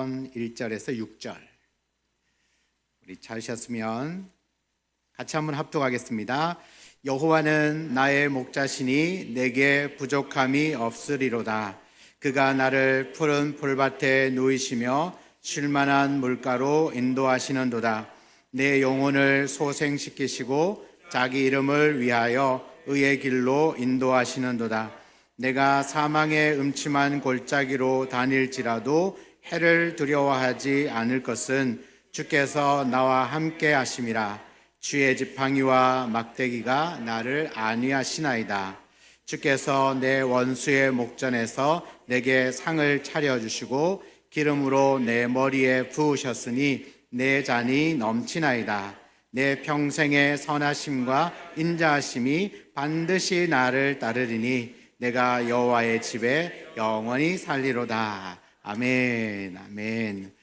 4편 1절에서 6절. 우리 찾으셨으면 같이 한번 합독하겠습니다. 여호와는 나의 목자시니 내게 부족함이 없으리로다. 그가 나를 푸른 풀밭에 누이시며 쉴만한 물가로 인도하시는도다. 내 영혼을 소생시키시고 자기 이름을 위하여 의의 길로 인도하시는도다. 내가 사망의 음침한 골짜기로 다닐지라도 해를 두려워하지 않을 것은 주께서 나와 함께 하심이라. 주의 지팡이와 막대기가 나를 안위하시나이다. 주께서 내 원수의 목전에서 내게 상을 차려주시고 기름으로 내 머리에 부으셨으니 내 잔이 넘치나이다. 내 평생의 선하심과 인자하심이 반드시 나를 따르리니 내가 여호와의 집에 영원히 살리로다. 아멘. 아멘.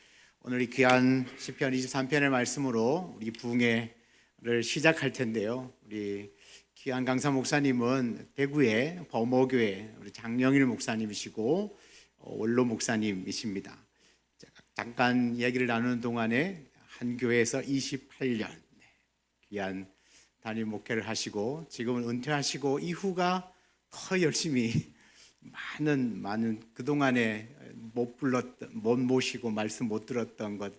오늘 이 귀한 시편 23편의 말씀으로 우리 부흥회를 시작할 텐데요. 우리 귀한 강사 목사님은 대구의 범어교회 우리 장영일 목사님이시고 원로 목사님이십니다. 잠깐 이야기를 나누는 동안에 한 교회에서 28년 귀한 담임 목회를 하시고 지금은 은퇴하시고 이후가 더 열심히 많은 그동안에 못 모시고 말씀 못 들었던 것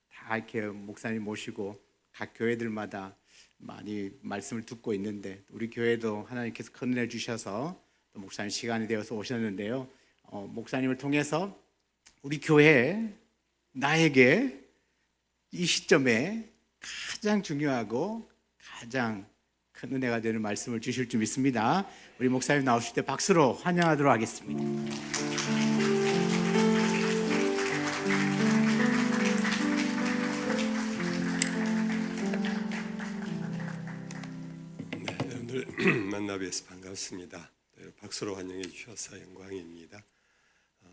다 이렇게 목사님 모시고 각 교회들마다 많이 말씀을 듣고 있는데 우리 교회도 하나님께서 큰 은혜 주셔서 또 목사님 시간이 되어서 오셨는데요. 목사님을 통해서 우리 교회 나에게 이 시점에 가장 중요하고 가장 큰 은혜가 되는 말씀을 주실 줄 믿습니다. 우리 목사님 나오실 때 박수로 환영하도록 하겠습니다. 네, 여러분들 만나 뵈서 반갑습니다. 박수로 환영해 주셔서 영광입니다.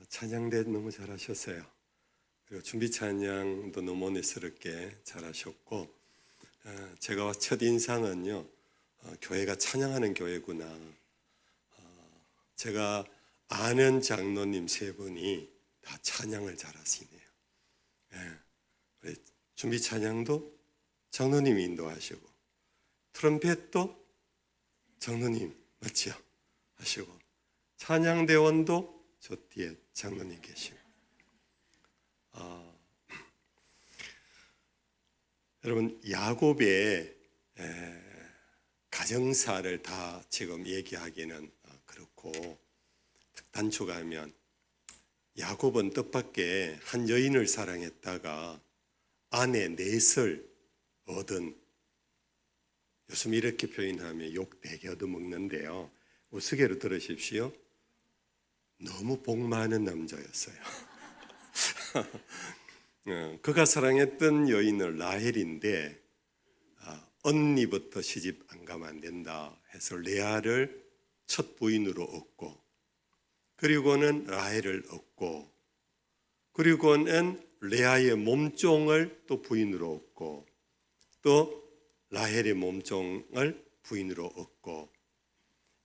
찬양대 너무 잘하셨어요. 그리고 준비 찬양도 너무 은혜스럽게 잘하셨고 제가 첫 인상은요, 교회가 찬양하는 교회구나. 제가 아는 장로님 세 분이 다 찬양을 잘하시네요. 준비 찬양도 장로님이 인도하시고 트럼펫도 장로님 맞죠? 하시고 찬양대원도 저 뒤에 장로님 계시고 여러분 야곱의 가정사를 다 지금 얘기하기는 그렇고 단축하면 야곱은 뜻밖의 한 여인을 사랑했다가 아내 넷을 얻은, 요즘 이렇게 표현하면 욕 되게 얻어먹는데요. 우스개로 들으십시오. 너무 복 많은 남자였어요. 그가 사랑했던 여인은 라헬인데 언니부터 시집 안 가면 안 된다 해서 레아를 첫 부인으로 얻고, 그리고는 라헬을 얻고, 그리고는 레아의 몸종을 또 부인으로 얻고, 또 라헬의 몸종을 부인으로 얻고,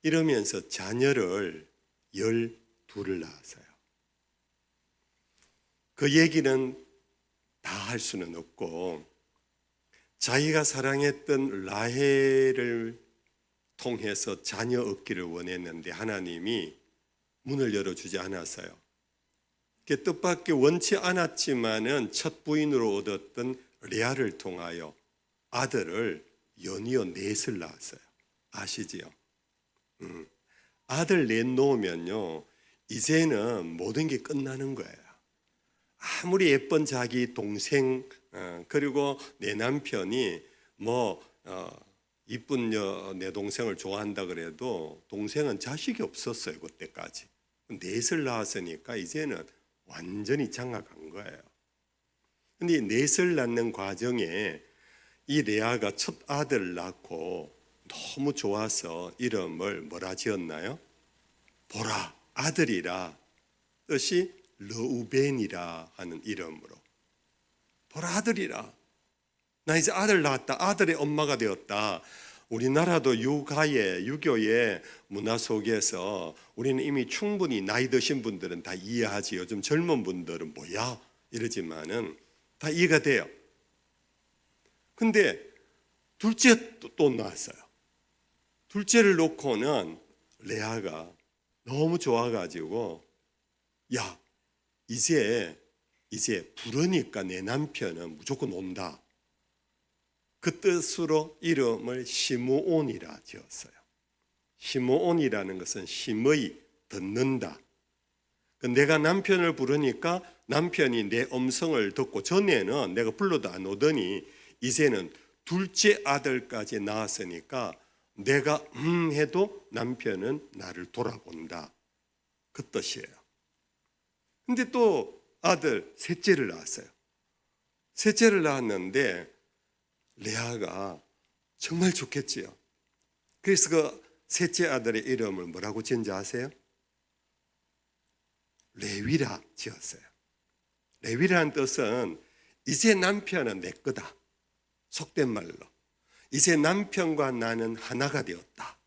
이러면서 자녀를 12을 낳았어요. 그 얘기는 다 할 수는 없고, 자기가 사랑했던 라헬을 통해서 자녀 얻기를 원했는데 하나님이 문을 열어주지 않았어요. 뜻밖의 원치 않았지만은 첫 부인으로 얻었던 레아를 통하여 아들을 연이어 넷을 낳았어요. 아시지요? 아들 넷 놓으면요, 이제는 모든 게 끝나는 거예요. 아무리 예쁜 자기 동생 그리고 내 남편이 이쁜 내 동생을 좋아한다 그래도 동생은 자식이 없었어요. 그때까지 넷을 낳았으니까 이제는 완전히 장악한 거예요. 근데 이 넷을 낳는 과정에 이 레아가 첫 아들을 낳고 너무 좋아서 이름을 뭐라 지었나요? 보라, 아들이라, 뜻이 르우벤이라 하는 이름으로. 보라, 아들이라. 나 이제 아들 낳았다. 아들의 엄마가 되었다. 우리나라도 유교의 문화 속에서 우리는 이미 충분히 나이 드신 분들은 다 이해하지. 요즘 젊은 분들은 뭐야? 이러지만은 다 이해가 돼요. 근데 둘째 또 낳았어요. 둘째를 놓고는 레아가 너무 좋아가지고 야, 이제 부르니까 내 남편은 무조건 온다. 그 뜻으로 이름을 시므온이라 지었어요. 시므온이라는 것은 심의 듣는다. 내가 남편을 부르니까 남편이 내 음성을 듣고, 전에는 내가 불러도 안 오더니 이제는 둘째 아들까지 낳았으니까 내가 해도 남편은 나를 돌아본다. 그 뜻이에요. 근데 또 아들 셋째를 낳았어요. 셋째를 낳았는데 레아가 정말 좋겠지요. 그래서 그 셋째 아들의 이름을 뭐라고 지은지 아세요? 레위라 지었어요. 레위라는 뜻은 이제 남편은 내 거다. 속된 말로 이제 남편과 나는 하나가 되었다.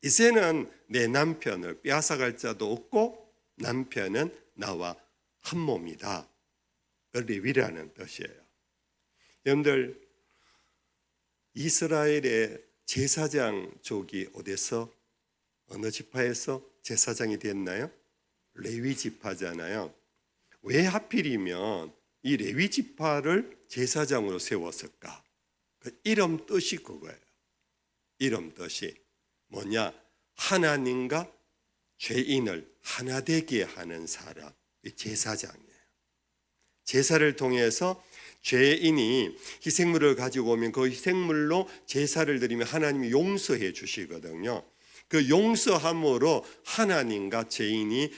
이제는 내 남편을 빼앗아갈 자도 없고 남편은 나와 한 몸이다. 그 레위라는 뜻이에요. 여러분들, 이스라엘의 제사장족이 어디서, 어느 지파에서 제사장이 됐나요? 레위 지파잖아요. 왜 하필이면 이 레위 지파를 제사장으로 세웠을까? 그 이름 뜻이 그거예요. 이름 뜻이 뭐냐? 하나님과 죄인을 하나 되게 하는 사람, 제사장이에요. 제사를 통해서 죄인이 희생물을 가지고 오면 그 희생물로 제사를 드리면 하나님이 용서해 주시거든요. 그 용서함으로 하나님과 죄인이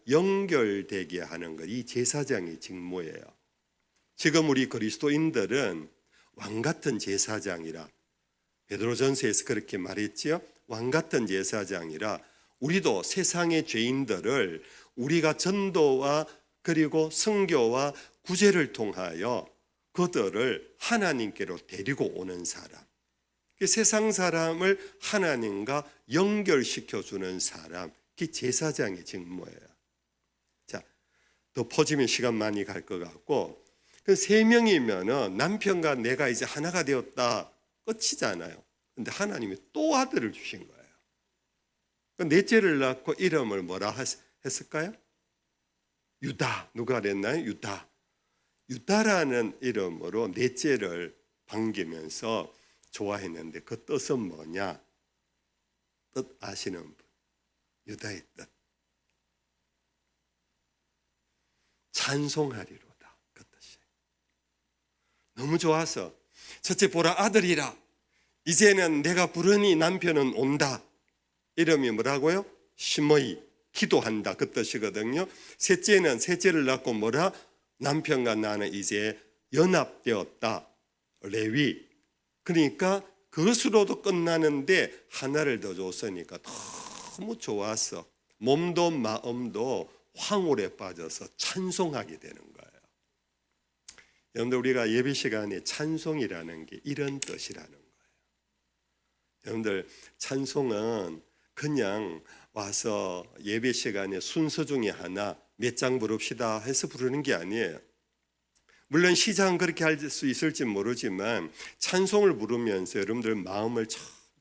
연결되게 하는 것, 이 제사장의 직무예요. 지금 우리 그리스도인들은 왕 같은 제사장이라, 베드로전서에서 그렇게 말했지요. 왕 같은 제사장이라 우리도 세상의 죄인들을 우리가 전도와 그리고 선교와 구제를 통하여 그들을 하나님께로 데리고 오는 사람, 세상 사람을 하나님과 연결시켜주는 사람, 그게 제사장의 직무예요. 자, 더 퍼지면 시간 많이 갈 것 같고, 그 세 명이면은 남편과 내가 이제 하나가 되었다, 끝이잖아요. 근데 하나님이 또 아들을 주신 거예요. 넷째를 낳고 이름을 뭐라 했을까요? 유다. 누가 그랬나요? 유다. 유다라는 이름으로 넷째를 반기면서 좋아했는데 그 뜻은 뭐냐? 뜻 아시는 분? 유다의 뜻. 찬송하리로다. 그 뜻이에요. 너무 좋아서 첫째 보라 아들이라. 이제는 내가 부르니 남편은 온다. 이름이 뭐라고요? 심의, 기도한다. 그 뜻이거든요. 셋째를 낳고 뭐라? 남편과 나는 이제 연합되었다. 레위. 그러니까 그것으로도 끝나는데 하나를 더 줬으니까 너무 좋았어. 몸도 마음도 황홀에 빠져서 찬송하게 되는 거예요. 여러분들, 우리가 예배 시간에 찬송이라는 게 이런 뜻이라는 거예요. 여러분들, 찬송은 그냥 와서 예배 시간에 순서 중에 하나 몇 장 부릅시다 해서 부르는 게 아니에요. 물론 시작은 그렇게 할 수 있을지 모르지만 찬송을 부르면서 여러분들 마음을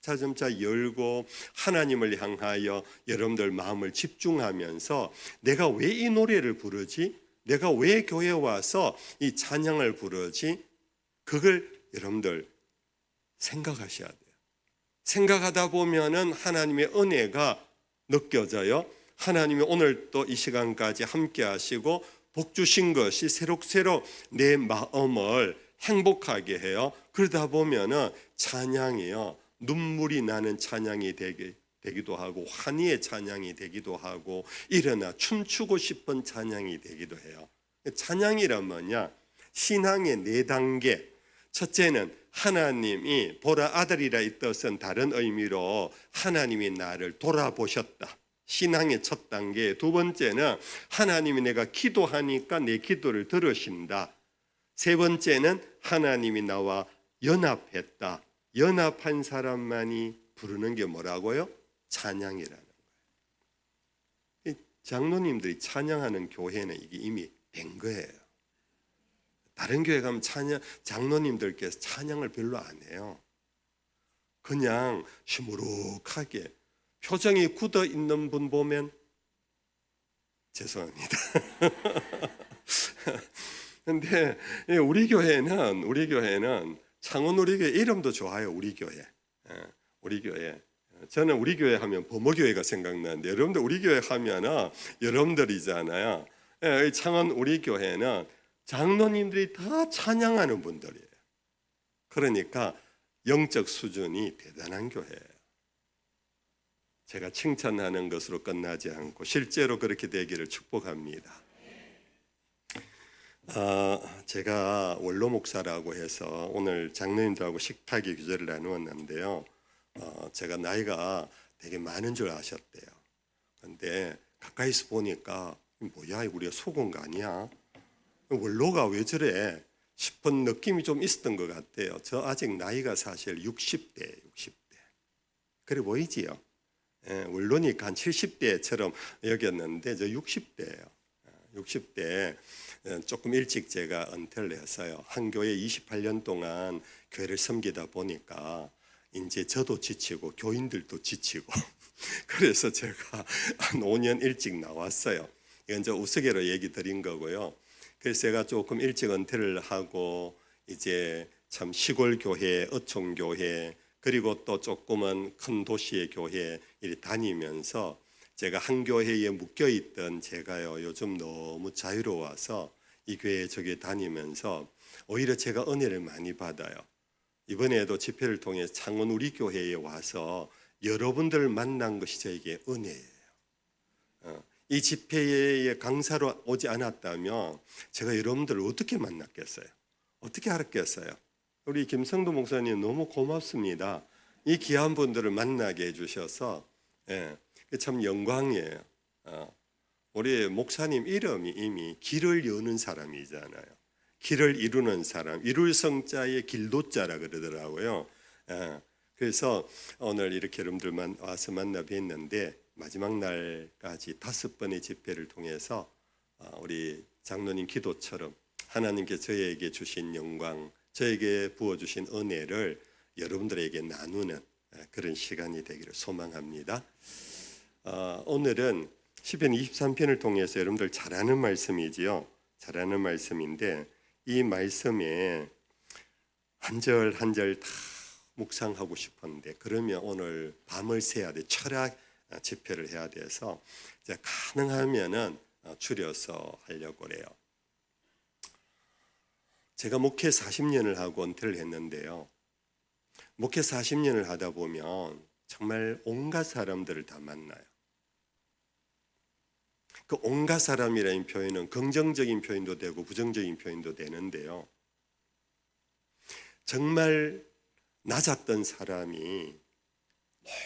점차 열고 하나님을 향하여 여러분들 마음을 집중하면서 내가 왜 이 노래를 부르지? 내가 왜 교회에 와서 이 찬양을 부르지? 그걸 여러분들 생각하셔야 돼요. 생각하다 보면은 하나님의 은혜가 느껴져요. 하나님이 오늘 또 이 시간까지 함께 하시고 복 주신 것이 새록새록 내 마음을 행복하게 해요. 그러다 보면은 찬양이요, 눈물이 나는 찬양이 되기도 하고 환희의 찬양이 되기도 하고 일어나 춤추고 싶은 찬양이 되기도 해요. 찬양이란 뭐냐? 신앙의 4단계. 첫째는 하나님이 보라 아들이라 이 뜻은 다른 의미로 하나님이 나를 돌아보셨다. 신앙의 첫 단계. 두 번째는 하나님이 내가 기도하니까 내 기도를 들으신다. 세 번째는 하나님이 나와 연합했다. 연합한 사람만이 부르는 게 뭐라고요? 찬양이라는 거예요. 장로님들이 찬양하는 교회는 이게 이미 된 거예요. 다른 교회 가면 장로님들께서 찬양을 별로 안 해요. 그냥 시무룩하게 표정이 굳어 있는 분 보면 죄송합니다. 근데 우리 교회는 창원 우리 교회 이름도 좋아요. 우리 교회. 우리 교회. 저는 우리 교회 하면 범어교회가 생각나는데 여러분들 우리 교회 하면은 여러분들이잖아요. 창원 우리 교회는 장로님들이 다 찬양하는 분들이에요. 그러니까 영적 수준이 대단한 교회예요. 제가 칭찬하는 것으로 끝나지 않고 실제로 그렇게 되기를 축복합니다. 제가 원로 목사라고 해서 오늘 장로님들하고 식탁의 규제를 나누었는데요. 제가 나이가 되게 많은 줄 아셨대요. 그런데 가까이서 보니까 뭐야 우리가 속은 거 아니야? 원로가 왜 저래? 싶은 느낌이 좀 있었던 것 같아요. 저 아직 나이가 사실 60대. 그래 보이지요? 원로니까 한 70대처럼 여겼는데 저 60대예요. 60대 조금 일찍 제가 은퇴를 했어요. 한 교회 28년 동안 교회를 섬기다 보니까 이제 저도 지치고 교인들도 지치고 그래서 제가 한 5년 일찍 나왔어요. 이건 이제 우스개로 얘기 드린 거고요. 그래서 제가 조금 일찍 은퇴를 하고 이제 참 시골 교회, 어촌 교회 그리고 또 조금은 큰 도시의 교회 이렇게 다니면서 제가 한 교회에 묶여있던 제가요 요즘 너무 자유로워서 이 교회 저기 다니면서 오히려 제가 은혜를 많이 받아요. 이번에도 집회를 통해 창원 우리 교회에 와서 여러분들을 만난 것이 저에게 은혜예요. 이 집회에 강사로 오지 않았다면 제가 여러분들을 어떻게 만났겠어요? 어떻게 알았겠어요? 우리 김성도 목사님 너무 고맙습니다. 이 귀한 분들을 만나게 해주셔서 참 영광이에요. 우리 목사님 이름이 이미 길을 여는 사람이잖아요. 길을 이루는 사람, 이룰 성자의 길도자라 그러더라고요. 그래서 오늘 이렇게 여러분들만 와서 만나 뵀는데 마지막 날까지 5번의 집회를 통해서 우리 장로님 기도처럼 하나님께 저에게 주신 영광, 저에게 부어주신 은혜를 여러분들에게 나누는 그런 시간이 되기를 소망합니다. 오늘은 시편 23편을 통해서 여러분들 잘 아는 말씀이지요. 잘 아는 말씀인데 이 말씀에 한 절 한 절 다 묵상하고 싶었는데 그러면 오늘 밤을 새야 돼. 철학 집회를 해야 돼서 이제 가능하면은 줄여서 하려고 그래요. 제가 목회 40년을 하고 은퇴를 했는데요. 목회 40년을 하다 보면 정말 온갖 사람들을 다 만나요. 그 온갖 사람이라는 표현은 긍정적인 표현도 되고 부정적인 표현도 되는데요. 정말 낮았던 사람이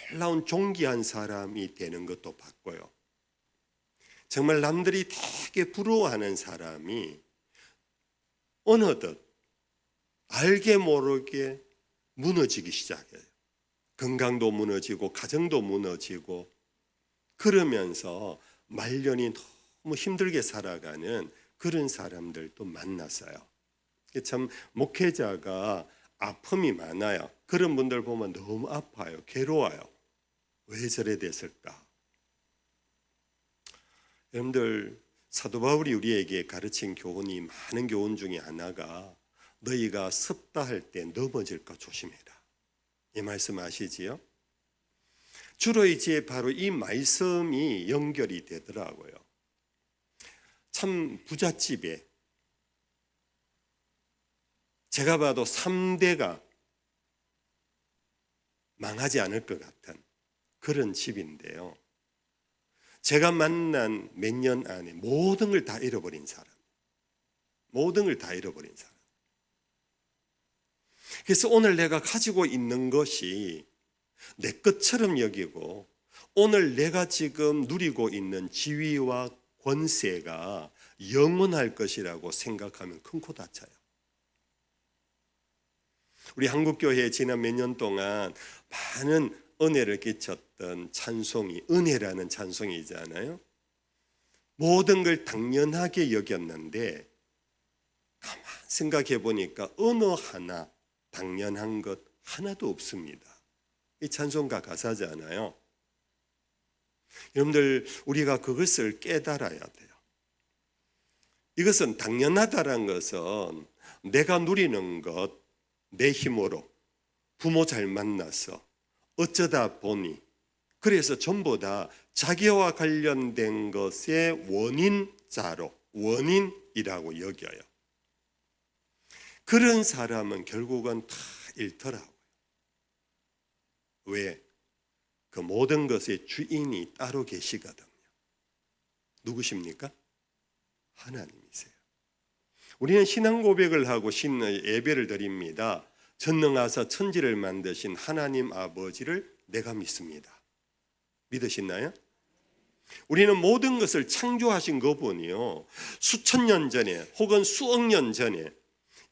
놀라운 존귀한 사람이 되는 것도 봤고요. 정말 남들이 되게 부러워하는 사람이 어느덧 알게 모르게 무너지기 시작해요. 건강도 무너지고 가정도 무너지고 그러면서 말년이 너무 힘들게 살아가는 그런 사람들도 만났어요. 참 목회자가 아픔이 많아요. 그런 분들 보면 너무 아파요. 괴로워요. 왜 저래 됐을까? 여러분들 사도 바울이 우리에게 가르친 교훈이 많은 교훈 중에 하나가 너희가 섭다 할 때 넘어질까 조심해라. 이 말씀 아시지요? 주로 이제 바로 이 말씀이 연결이 되더라고요. 참 부잣집에 제가 봐도 3대가 망하지 않을 것 같은 그런 집인데요. 제가 만난 몇 년 안에 모든 걸 다 잃어버린 사람. 모든 걸 다 잃어버린 사람. 그래서 오늘 내가 가지고 있는 것이 내 것처럼 여기고 오늘 내가 지금 누리고 있는 지위와 권세가 영원할 것이라고 생각하면 큰 코 다쳐요. 우리 한국교회에 지난 몇 년 동안 많은 은혜를 끼쳤던 찬송이 은혜라는 찬송이잖아요. 모든 걸 당연하게 여겼는데 가만 생각해 보니까 어느 하나 당연한 것 하나도 없습니다. 이 찬송가 가사잖아요. 여러분들, 우리가 그것을 깨달아야 돼요. 이것은 당연하다는 것은 내가 누리는 것, 내 힘으로 부모 잘 만나서 어쩌다 보니, 그래서 전부 다 자기와 관련된 것의 원인자로, 원인이라고 여겨요. 그런 사람은 결국은 다 잃더라고요. 왜? 그 모든 것의 주인이 따로 계시거든요. 누구십니까? 하나님이세요. 우리는 신앙 고백을 하고 예배를 드립니다. 전능하사 천지를 만드신 하나님 아버지를 내가 믿습니다. 믿으시나요? 우리는 모든 것을 창조하신 그분이요, 수천 년 전에 혹은 수억 년 전에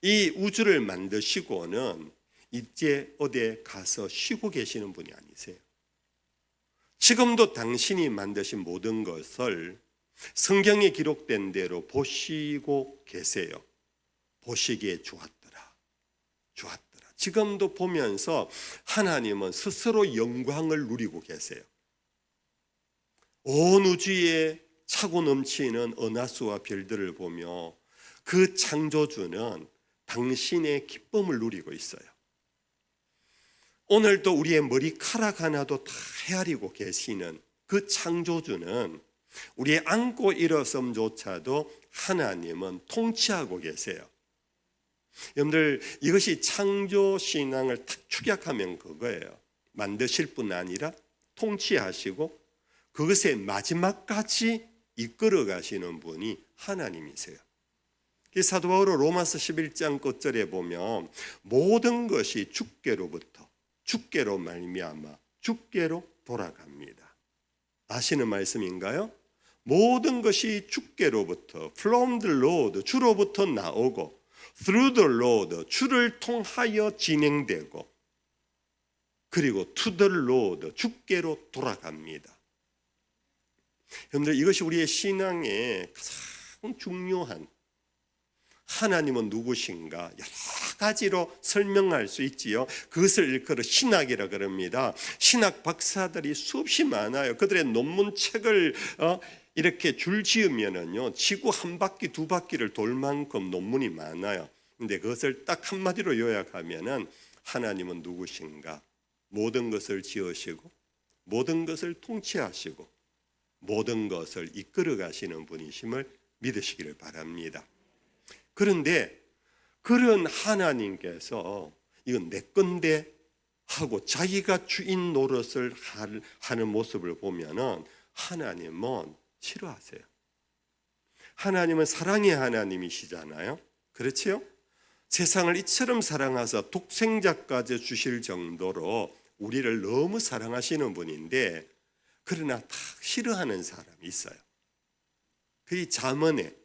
이 우주를 만드시고는 이제 어디에 가서 쉬고 계시는 분이 아니세요. 지금도 당신이 만드신 모든 것을 성경에 기록된 대로 보시고 계세요. 보시기에 좋았더라. 지금도 보면서 하나님은 스스로 영광을 누리고 계세요. 온 우주에 차고 넘치는 은하수와 별들을 보며 그 창조주는 당신의 기쁨을 누리고 있어요. 오늘도 우리의 머리카락 하나도 다 헤아리고 계시는 그 창조주는 우리의 안고 일어섬조차도 하나님은 통치하고 계세요. 여러분들, 이것이 창조신앙을 딱 축약하면 그거예요. 만드실 뿐 아니라 통치하시고 그것의 마지막까지 이끌어 가시는 분이 하나님이세요. 사도 바울은 로마서 11장 끝절에 보면 모든 것이 주께로 말미암아 주께로 돌아갑니다. 아시는 말씀인가요? 모든 것이 주께로부터, from the Lord, 주로부터 나오고, through the Lord, 주를 통하여 진행되고, 그리고 to the Lord, 주께로 돌아갑니다. 여러분들, 이것이 우리의 신앙의 가장 중요한, 하나님은 누구신가 여러 가지로 설명할 수 있지요. 그것을 일컬어 신학이라 그럽니다. 신학 박사들이 수없이 많아요. 그들의 논문책을 이렇게 줄 지으면은요, 지구 한 바퀴 두 바퀴를 돌 만큼 논문이 많아요. 근데 그것을 딱 한마디로 요약하면은 하나님은 누구신가? 모든 것을 지으시고 모든 것을 통치하시고 모든 것을 이끌어 가시는 분이심을 믿으시기를 바랍니다. 그런데 그런 하나님께서 이건 내 건데 하고 자기가 주인 노릇을 하는 모습을 보면은 하나님은 싫어하세요. 하나님은 사랑의 하나님이시잖아요. 그렇지요? 세상을 이처럼 사랑하사 독생자까지 주실 정도로 우리를 너무 사랑하시는 분인데, 그러나 다 싫어하는 사람이 있어요. 그게 잠언에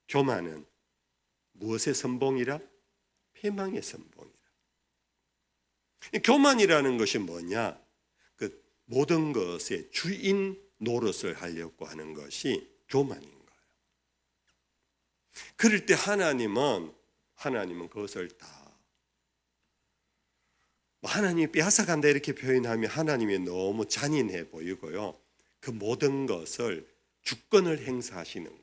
교만은 무엇의 선봉이라? 패망의 선봉이라. 교만이라는 것이 뭐냐? 그 모든 것의 주인 노릇을 하려고 하는 것이 교만인 거예요. 그럴 때 하나님은 그것을 다 하나님이 빼앗아간다 이렇게 표현하면 하나님이 너무 잔인해 보이고요. 그 모든 것을 주권을 행사하시는 거예요.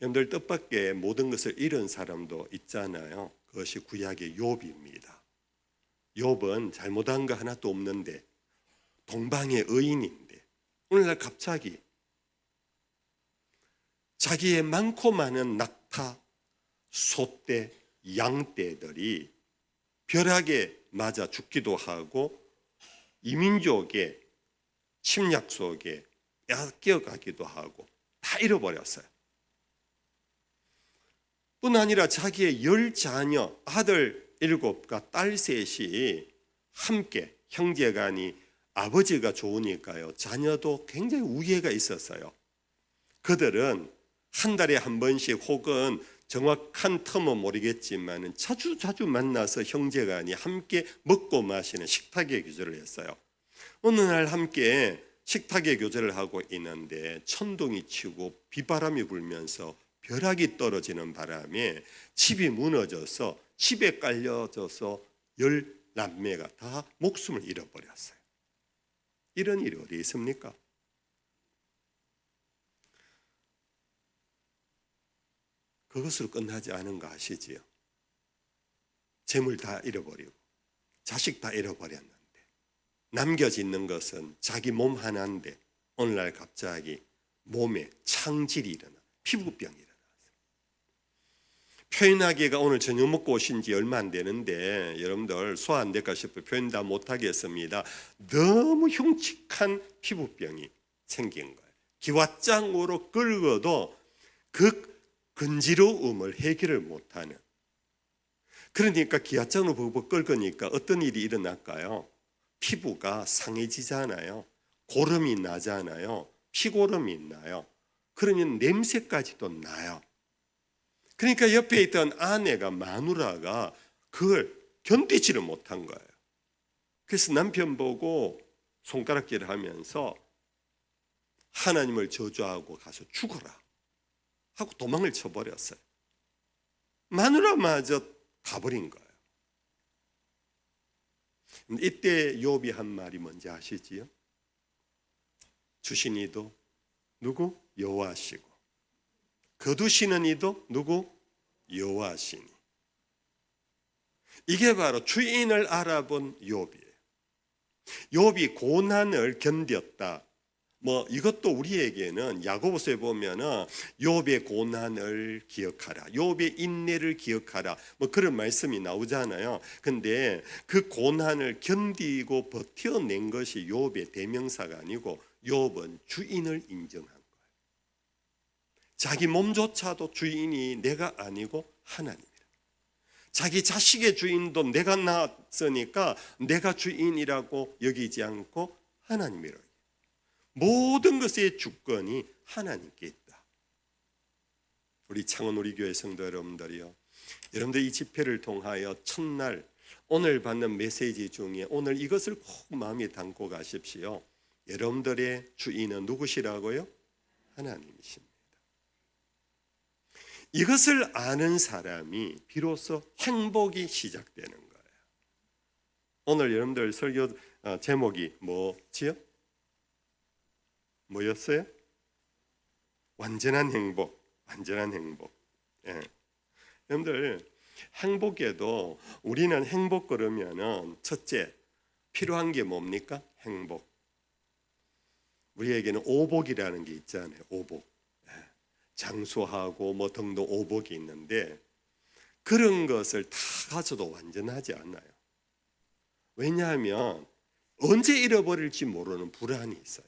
여러분들, 뜻밖의 모든 것을 잃은 사람도 있잖아요. 그것이 구약의 욥입니다. 욥은 잘못한 거 하나도 없는데 동방의 의인인데 오늘날 갑자기 자기의 많고 많은 낙타, 소떼, 양떼들이 벼락에 맞아 죽기도 하고 이민족의 침략 속에 뺏겨가기도 하고 다 잃어버렸어요. 뿐 아니라 자기의 10자녀, 아들 7과 딸 3이 함께, 형제간이 아버지가 좋으니까요, 자녀도 굉장히 우애가 있었어요. 그들은 한 달에 한 번씩 혹은 정확한 텀은 모르겠지만 자주 만나서 형제간이 함께 먹고 마시는 식탁의 규제를 했어요. 어느 날 함께 식탁에 교제를 하고 있는데 천둥이 치고 비바람이 불면서 벼락이 떨어지는 바람에 집이 무너져서 집에 깔려져서 10남매가 다 목숨을 잃어버렸어요. 이런 일이 어디 있습니까? 그것으로 끝나지 않은 거 아시지요? 재물 다 잃어버리고 자식 다 잃어버렸는데 남겨지는 것은 자기 몸 하나인데 오늘날 갑자기 몸에 창질이 일어나 피부병이 일어났어요. 표현하기가 오늘 저녁 먹고 오신 지 얼마 안 되는데 여러분들 소화 안 될까 싶어요. 표현 다 못하겠습니다. 너무 흉측한 피부병이 생긴 거예요. 기왓장으로 긁어도 그 근지러움을 해결을 못하는. 그러니까 기왓장으로 버벅 긁으니까 어떤 일이 일어날까요? 피부가 상해지잖아요. 고름이 나잖아요. 피고름이 나요. 그러면 냄새까지도 나요. 그러니까 옆에 있던 아내가 마누라가 그걸 견디지를 못한 거예요. 그래서 남편 보고 손가락질을 하면서 하나님을 저주하고 가서 죽어라 하고 도망을 쳐버렸어요. 마누라마저 가버린 거예요. 이때 욥이 한 말이 뭔지 아시지요? 주신 이도 누구? 여호와시고 거두시는 이도 누구? 여호와시니. 이게 바로 주인을 알아본 욥이에요. 욥이 고난을 견뎠다. 이것도 우리에게는 야고보서에 보면은 욥의 고난을 기억하라, 욥의 인내를 기억하라, 그런 말씀이 나오잖아요. 근데 그 고난을 견디고 버텨낸 것이 욥의 대명사가 아니고 욥은 주인을 인정한 거예요. 자기 몸조차도 주인이 내가 아니고 하나님이라. 자기 자식의 주인도 내가 낳았으니까 내가 주인이라고 여기지 않고 하나님이라고. 모든 것의 주권이 하나님께 있다. 우리 창원 우리 교회 성도 여러분들이요, 여러분들 이 집회를 통하여 첫날 오늘 받는 메시지 중에 오늘 이것을 꼭 마음에 담고 가십시오. 여러분들의 주인은 누구시라고요? 하나님이십니다. 이것을 아는 사람이 비로소 행복이 시작되는 거예요. 오늘 여러분들 설교 제목이 뭐지요? 뭐였어요? 완전한 행복, 완전한 행복. 예. 여러분들 행복에도 우리는 행복 그러면은 첫째 필요한 게 뭡니까? 행복. 우리에게는 오복이라는 게 있잖아요. 오복. 예. 장수하고 등등 오복이 있는데 그런 것을 다 가져도 완전하지 않아요. 왜냐하면 언제 잃어버릴지 모르는 불안이 있어요.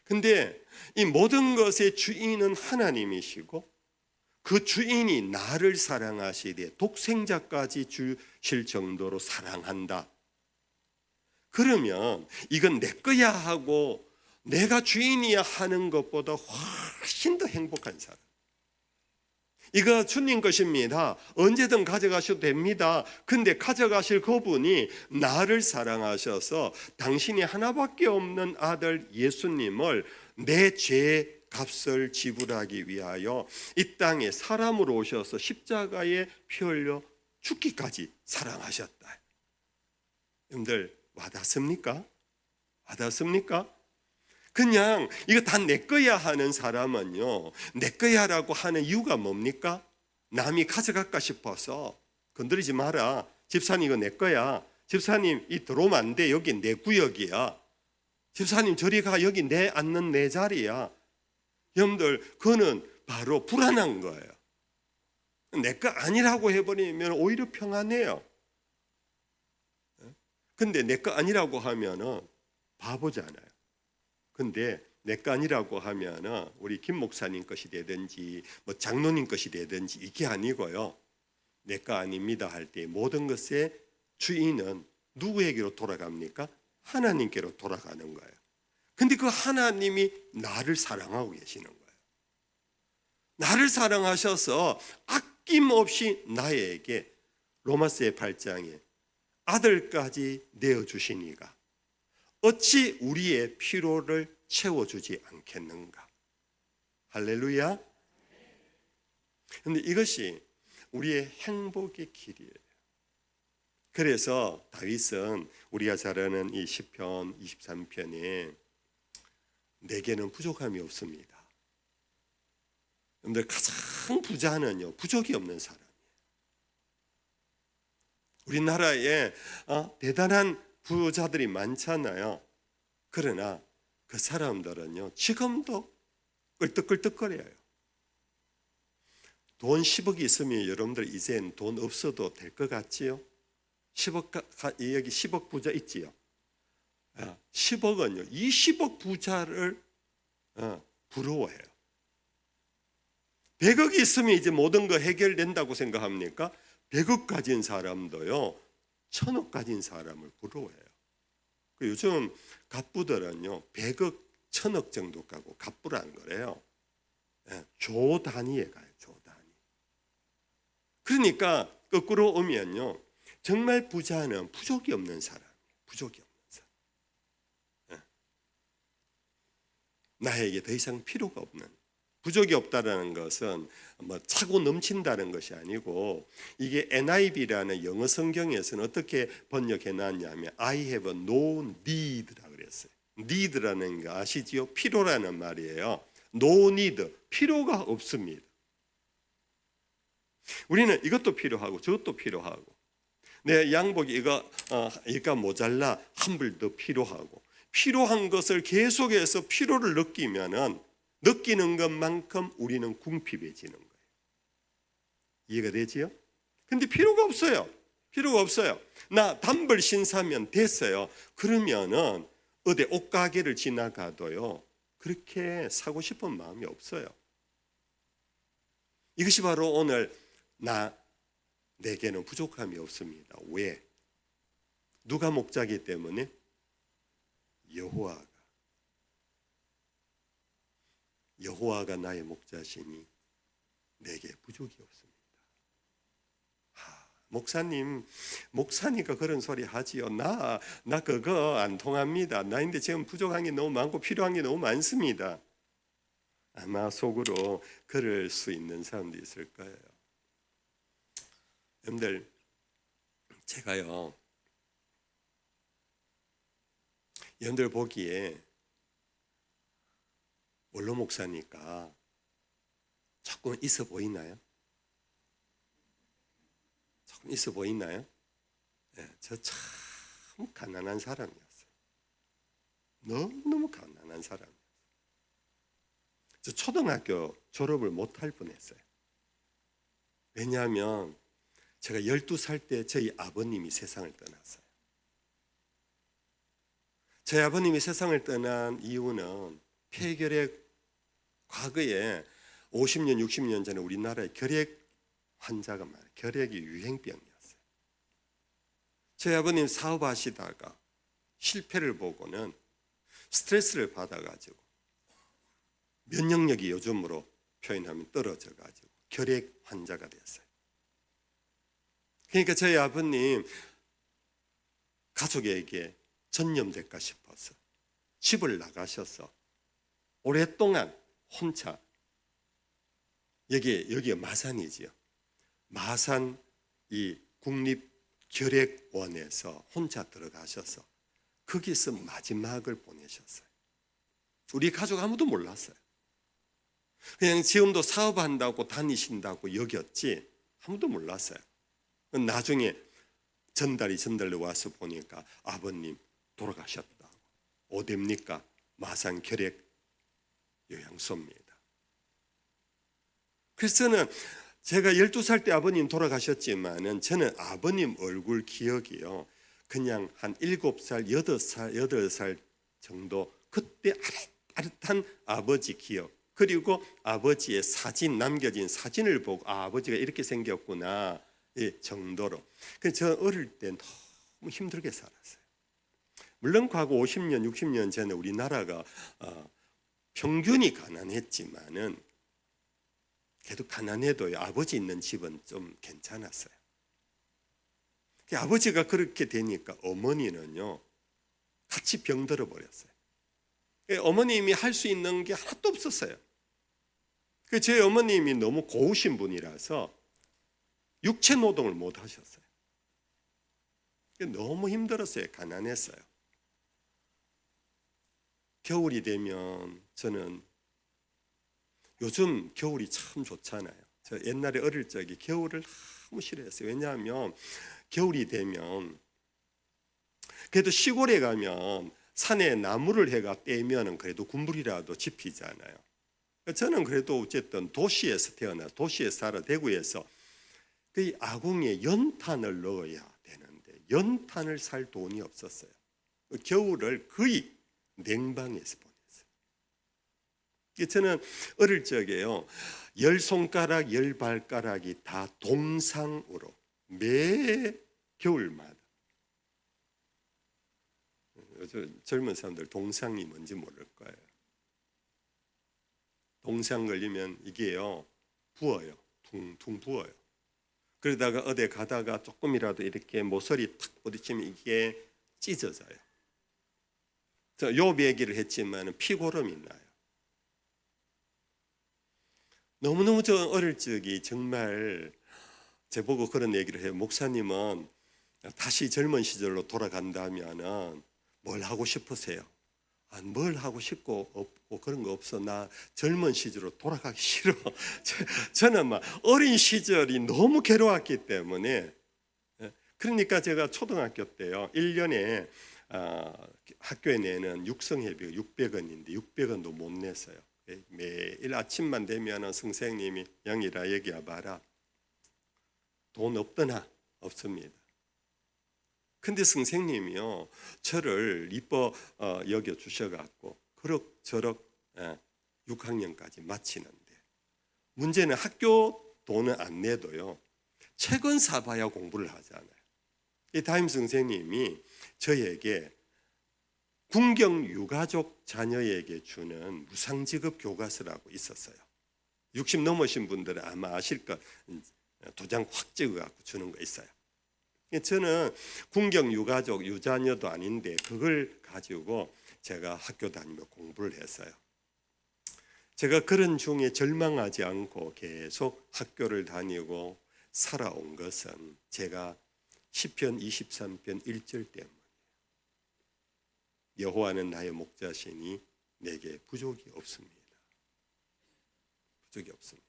근데 이 모든 것의 주인은 하나님이시고 그 주인이 나를 사랑하시되 독생자까지 주실 정도로 사랑한다. 그러면 이건 내 거야 하고 내가 주인이야 하는 것보다 훨씬 더 행복한 사람. 이거 주님 것입니다. 언제든 가져가셔도 됩니다. 근데 가져가실 그분이 나를 사랑하셔서 당신이 하나밖에 없는 아들 예수님을 내 죄 값을 지불하기 위하여 이 땅에 사람으로 오셔서 십자가에 피 흘려 죽기까지 사랑하셨다. 여러분들 와닿습니까? 와닿습니까? 그냥 이거 다 내 거야 하는 사람은요, 내 거야라고 하는 이유가 뭡니까? 남이 가져갈까 싶어서. 건드리지 마라, 집사님 이거 내 거야, 집사님 이 들어오면 안 돼, 여기 내 구역이야, 집사님 저리 가, 여기 내 앉는 내 자리야. 여러분들 그거는 바로 불안한 거예요. 내 거 아니라고 해버리면 오히려 평안해요. 근데 내 거 아니라고 하면은 바보잖아요. 근데 내 거 아니라고 하면은 우리 김 목사님 것이 되든지 장로님 것이 되든지 이게 아니고요. 내 거 아닙니다 할 때 모든 것의 주인은 누구에게로 돌아갑니까? 하나님께로 돌아가는 거예요. 근데 그 하나님이 나를 사랑하고 계시는 거예요. 나를 사랑하셔서 아낌없이 나에게 로마서의 8장에 아들까지 내어주시니가 어찌 우리의 필요를 채워주지 않겠는가? 할렐루야. 그런데 이것이 우리의 행복의 길이에요. 그래서 다윗은 우리가 잘 아는 이 시편 23편에 내게는 부족함이 없습니다. 여러분들 가장 부자는요, 부족이 없는 사람이에요. 우리나라에 대단한 부자들이 많잖아요. 그러나 그 사람들은요, 지금도 끌떡끌떡거려요. 돈 10억이 있으면 여러분들 이젠 돈 없어도 될 것 같지요? 10억, 여기 10억 부자 있지요? 10억은요, 20억 부자를 부러워해요. 100억이 있으면 이제 모든 거 해결된다고 생각합니까? 100억 가진 사람도요, 1000억 가진 사람을 부러워해요. 요즘 갑부들은요, 100억, 1000억 정도 가고 갑부라는 거래요. 조 단위에 가요, 조 단위. 그러니까 거꾸로 오면요, 정말 부자는 부족이 없는 사람이에요. 부족이 없는 사람. 나에게 더 이상 필요가 없는. 부족이 없다라는 것은 뭐 차고 넘친다는 것이 아니고, 이게 NIV라는 영어 성경에서는 어떻게 번역해 놨냐면 I have no need라고 그랬어요. need라는 거 아시지요? 필요라는 말이에요. no need, 필요가 없습니다. 우리는 이것도 필요하고 저것도 필요하고, 내 양복이 이거 모자라, 한 벌 더 필요하고, 필요한 것을 계속해서 필요를 느끼는 것만큼 우리는 궁핍해지는 거예요. 이해가 되지요? 근데 필요가 없어요. 필요가 없어요. 나 단벌 신사면 됐어요. 그러면은 어디 옷가게를 지나가도요, 그렇게 사고 싶은 마음이 없어요. 이것이 바로 오늘 내게는 부족함이 없습니다. 왜? 누가 목자기 때문에? 여호와가 나의 목자시니 내게 부족이 없습니다. 목사니까 그런 소리 하지요. 나 그거 안 통합니다. 나인데 지금 부족한 게 너무 많고 필요한 게 너무 많습니다. 아마 속으로 그럴 수 있는 사람도 있을 거예요. 여러분들, 제가요, 여러분들 보기에 원로 목사니까 조금 있어 보이나요? 조금 있어 보이나요? 네, 저 참 가난한 사람이었어요. 너무너무 가난한 사람이었어요. 저 초등학교 졸업을 못할 뻔했어요. 왜냐하면 제가 12살 때 저희 아버님이 세상을 떠났어요. 저희 아버님이 세상을 떠난 이유는 폐결핵, 과거에 50년, 60년 전에 우리나라에 결핵 환자가 많아요. 결핵이 유행병이었어요. 저희 아버님 사업하시다가 실패를 보고는 스트레스를 받아가지고 면역력이 요즘으로 표현하면 떨어져가지고 결핵 환자가 됐어요. 그러니까 저희 아버님 가족에게 전념될까 싶어서 집을 나가셔서 오랫동안 혼자, 여기 마산이지요. 마산 이 국립결핵원에서 혼자 들어가셔서 거기서 마지막을 보내셨어요. 우리 가족 아무도 몰랐어요. 그냥 지금도 사업한다고 다니신다고 여겼지 아무도 몰랐어요. 나중에 전달로 와서 보니까 아버님 돌아가셨다고. 어디입니까? 마산 결핵 요양소입니다. 그래서 저는 제가 12살 때 아버님 돌아가셨지만은 저는 아버님 얼굴 기억이요, 그냥 한 7살, 8살 정도, 그때 아릇아릇한 아버지 기억, 그리고 아버지의 사진, 남겨진 사진을 보고 아버지가 이렇게 생겼구나, 이 정도로. 그래서 저 어릴 때 너무 힘들게 살았어요. 물론 과거 50년, 60년 전에 우리나라가 평균이 가난했지만은 그래도 가난해도 아버지 있는 집은 좀 괜찮았어요. 아버지가 그렇게 되니까 어머니는요, 같이 병들어 버렸어요. 어머님이 할 수 있는 게 하나도 없었어요. 제 어머님이 너무 고우신 분이라서 육체 노동을 못 하셨어요. 너무 힘들었어요. 가난했어요. 겨울이 되면 저는 요즘 겨울이 참 좋잖아요. 저 옛날에 어릴 적에 겨울을 너무 싫어했어요. 왜냐하면 겨울이 되면 그래도 시골에 가면 산에 나무를 해가 떼면 그래도 군불이라도 지피잖아요. 저는 그래도 어쨌든 도시에서 태어나서 도시에서 살아 대구에서 그 아궁이에 연탄을 넣어야 되는데 연탄을 살 돈이 없었어요. 겨울을 거의 냉방에서 보냈어요. 저는 어릴 적에요, 10손가락 10발가락이 다 동상으로 매 겨울마다, 젊은 사람들 동상이 뭔지 모를 거예요. 동상 걸리면 이게요 부어요. 퉁퉁 부어요. 그러다가 어디 가다가 조금이라도 이렇게 모서리 탁 부딪히면 이게 찢어져요. 저 욥 얘기를 했지만 피고름이 나요. 너무너무 저 어릴 적이 정말 제보고 그런 얘기를 해요. 목사님은 다시 젊은 시절로 돌아간다면은 뭘 하고 싶으세요? 뭘 하고 싶고 없고 그런 거 없어. 나 젊은 시절로 돌아가기 싫어. 저는 막 어린 시절이 너무 괴로웠기 때문에, 그러니까 제가 초등학교 때요 1년에 학교에 내는 육성회비가 600원인데 600원도 못 냈어요. 매일 아침만 되면 선생님이 영이라 얘기해 봐라. 돈 없더나? 없습니다. 근데 선생님이요 저를 이뻐 여겨 주셔갖고 그럭저럭 6학년까지 마치는데, 문제는 학교 돈은 안 내도요 책은 사봐야 공부를 하잖아요. 이 담임 선생님이 저에게 군경 유가족 자녀에게 주는 무상지급 교과서라고 있었어요. 60 넘으신 분들은 아마 아실 것, 도장 확 찍어갖고 주는 거 있어요. 저는 군경 유가족 유자녀도 아닌데 그걸 가지고 제가 학교 다니며 공부를 했어요. 제가 그런 중에 절망하지 않고 계속 학교를 다니고 살아온 것은 제가 시편 23편 1절 때문에 여호와는 나의 목자시니 내게 부족이 없습니다. 부족이 없습니다.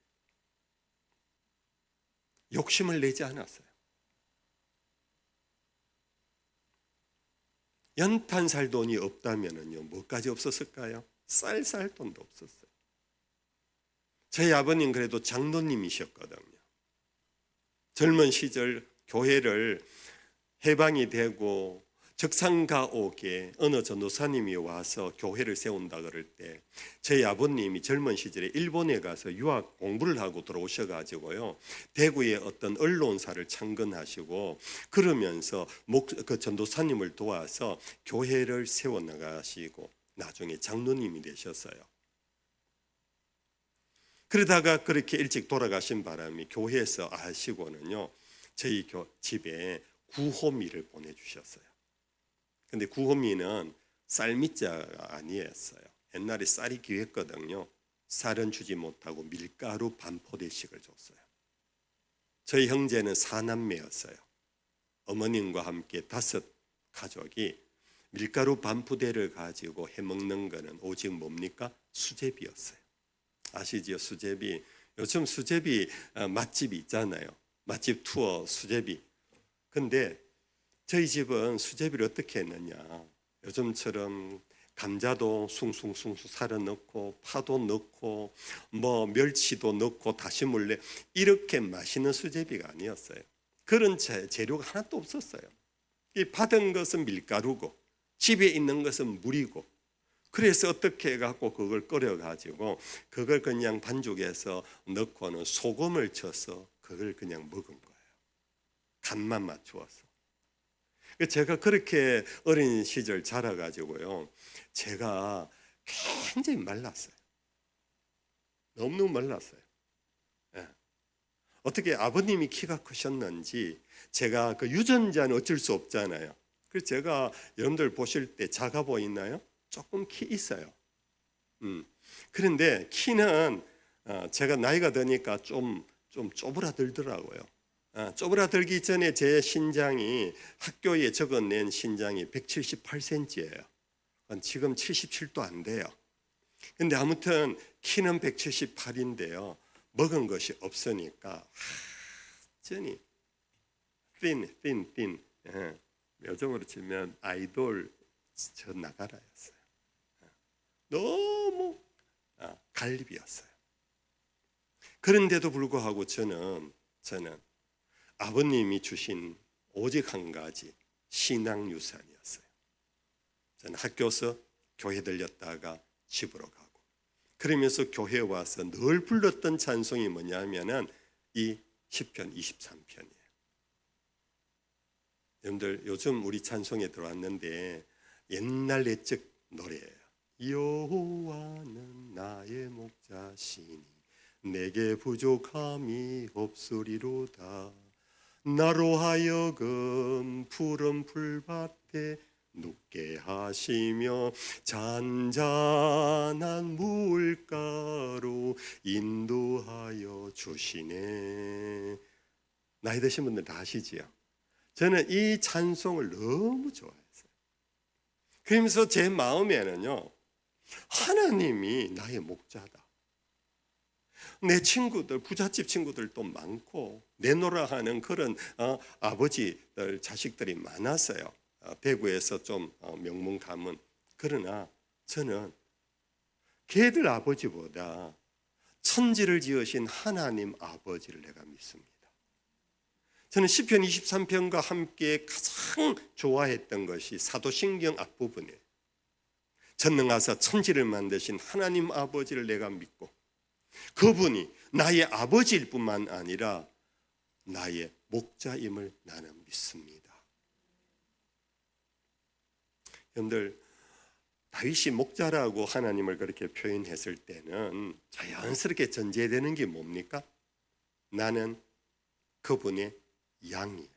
욕심을 내지 않았어요. 연탄 살 돈이 없다면요 뭐까지 없었을까요? 쌀 돈도 없었어요. 저희 아버님 그래도 장로님이셨거든요. 젊은 시절 교회를 해방이 되고 적상가옥에 어느 전도사님이 와서 교회를 세운다 그럴 때 저희 아버님이 젊은 시절에 일본에 가서 유학 공부를 하고 들어오셔가지고요 대구의 어떤 언론사를 창건하시고 그러면서 그 전도사님을 도와서 교회를 세워나가시고 나중에 장로님이 되셨어요. 그러다가 그렇게 일찍 돌아가신 바람에 교회에서 아시고는요 저희 집에 구호미를 보내주셨어요. 근데 구호미는 쌀미자가 아니었어요. 옛날에 쌀이 귀했거든요. 쌀은 주지 못하고 밀가루 반포대씩을 줬어요. 저희 형제는 4남매였어요. 어머님과 함께 5 가족이 밀가루 반포대를 가지고 해먹는 거는 오직 뭡니까? 수제비였어요. 아시죠? 수제비. 요즘 수제비 맛집이 있잖아요. 맛집 투어 수제비. 근데 저희 집은 수제비를 어떻게 했느냐, 요즘처럼 감자도 숭숭숭숭 살아 넣고 파도 넣고 뭐 멸치도 넣고 다시물 내 이렇게 맛있는 수제비가 아니었어요. 그런 재료가 하나도 없었어요. 이 받은 것은 밀가루고 집에 있는 것은 물이고, 그래서 어떻게 해갖고 그걸 끓여가지고 그걸 그냥 반죽해서 넣고는 소금을 쳐서 그걸 그냥 먹은 거예요. 간만 맞추어서. 제가 그렇게 어린 시절 자라가지고요 제가 굉장히 말랐어요. 너무너무 말랐어요. 예. 어떻게 아버님이 키가 크셨는지, 제가 그 유전자는 어쩔 수 없잖아요. 그래서 제가 여러분들 보실 때 작아 보이나요? 조금 키 있어요. 그런데 키는 제가 나이가 드니까 좀 쪼그라들더라고요. 쪼그라들기 전에 제 신장이 학교에 적어낸 신장이 178cm예요. 지금 77도 안 돼요. 근데 아무튼 키는 178인데요. 먹은 것이 없으니까 완전히 thin. 요즘으로 치면 아이돌 저 나가라였어요. 너무 갈비였어요. 그런데도 불구하고 저는 아버님이 주신 오직 한 가지 신앙 유산이었어요. 저는 학교에서 교회 들렸다가 집으로 가고, 그러면서 교회에 와서 늘 불렀던 찬송이 뭐냐면은 이 시편 23편이에요. 여러분들 요즘 우리 찬송에 들어왔는데 옛날 옛적 노래예요. 여호와는 나의 목자시니 내게 부족함이 없으리로다. 나로 하여금 푸른 풀밭에 눕게 하시며 잔잔한 물가로 인도하여 주시네. 나이 드신 분들 다 아시지요? 저는 이 찬송을 너무 좋아했어요. 그러면서 제 마음에는요, 하나님이 나의 목자다. 내 친구들, 부잣집 친구들도 많고 내노라 하는 그런 아버지들, 자식들이 많았어요. 대구에서 좀 명문 가문. 그러나 저는 걔들 아버지보다 천지를 지으신 하나님 아버지를 내가 믿습니다. 저는 시편 23편과 함께 가장 좋아했던 것이 사도신경 앞부분이에요. 전능하사 천지를 만드신 하나님 아버지를 내가 믿고 그분이 나의 아버지일 뿐만 아니라 나의 목자임을 나는 믿습니다. 여러분들, 다윗이 목자라고 하나님을 그렇게 표현했을 때는 자연스럽게 전제되는 게 뭡니까? 나는 그분의 양이에요.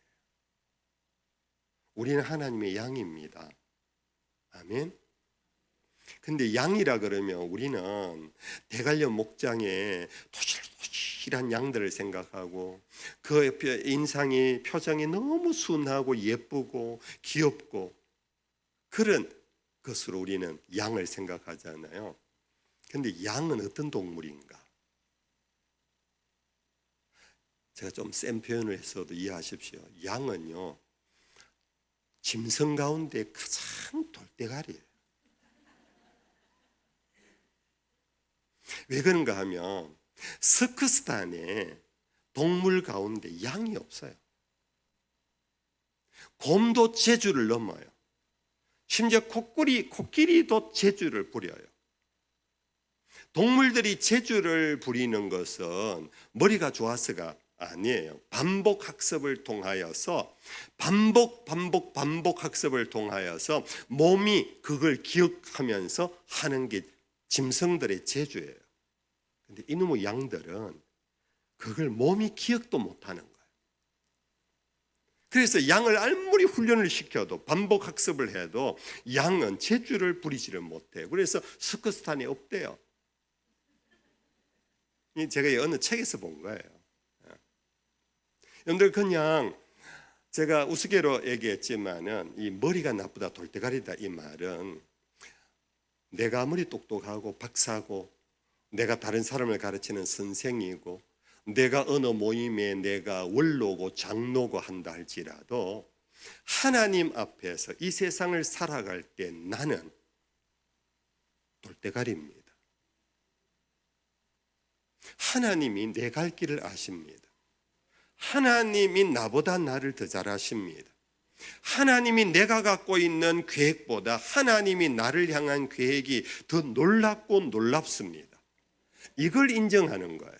우리는 하나님의 양입니다. 아멘. 근데 양이라 그러면 우리는 대관령 목장에 토실토실한 양들을 생각하고 그 옆에 인상이 표정이 너무 순하고 예쁘고 귀엽고 그런 것으로 우리는 양을 생각하잖아요. 근데 양은 어떤 동물인가? 제가 좀 센 표현을 했어도 이해하십시오. 양은요, 짐승 가운데 가장 돌대가리예요. 왜 그런가 하면 서커스단에 동물 가운데 양이 없어요. 곰도 제주를 넘어요. 심지어 코끼리도 제주를 부려요. 동물들이 제주를 부리는 것은 머리가 좋아서가 아니에요. 반복 학습을 통하여서 반복 학습을 통하여서 몸이 그걸 기억하면서 하는 게 짐승들의 재주예요. 근데 이놈의 양들은 그걸 몸이 기억도 못하는 거예요. 그래서 양을 아무리 훈련을 시켜도 반복 학습을 해도 양은 재주를 부리지를 못해요. 그래서 스커스탄이 없대요. 제가 어느 책에서 본 거예요. 여러분들, 그냥 제가 우스개로 얘기했지만은 이 머리가 나쁘다, 돌대가리다, 이 말은 내가 아무리 똑똑하고 박사고 내가 다른 사람을 가르치는 선생이고 내가 어느 모임에 내가 원로고 장로고 한다 할지라도 하나님 앞에서 이 세상을 살아갈 때 나는 돌대가리입니다. 하나님이 내 갈 길을 아십니다. 하나님이 나보다 나를 더 잘 아십니다. 하나님이 내가 갖고 있는 계획보다 하나님이 나를 향한 계획이 더 놀랍고 놀랍습니다. 이걸 인정하는 거예요.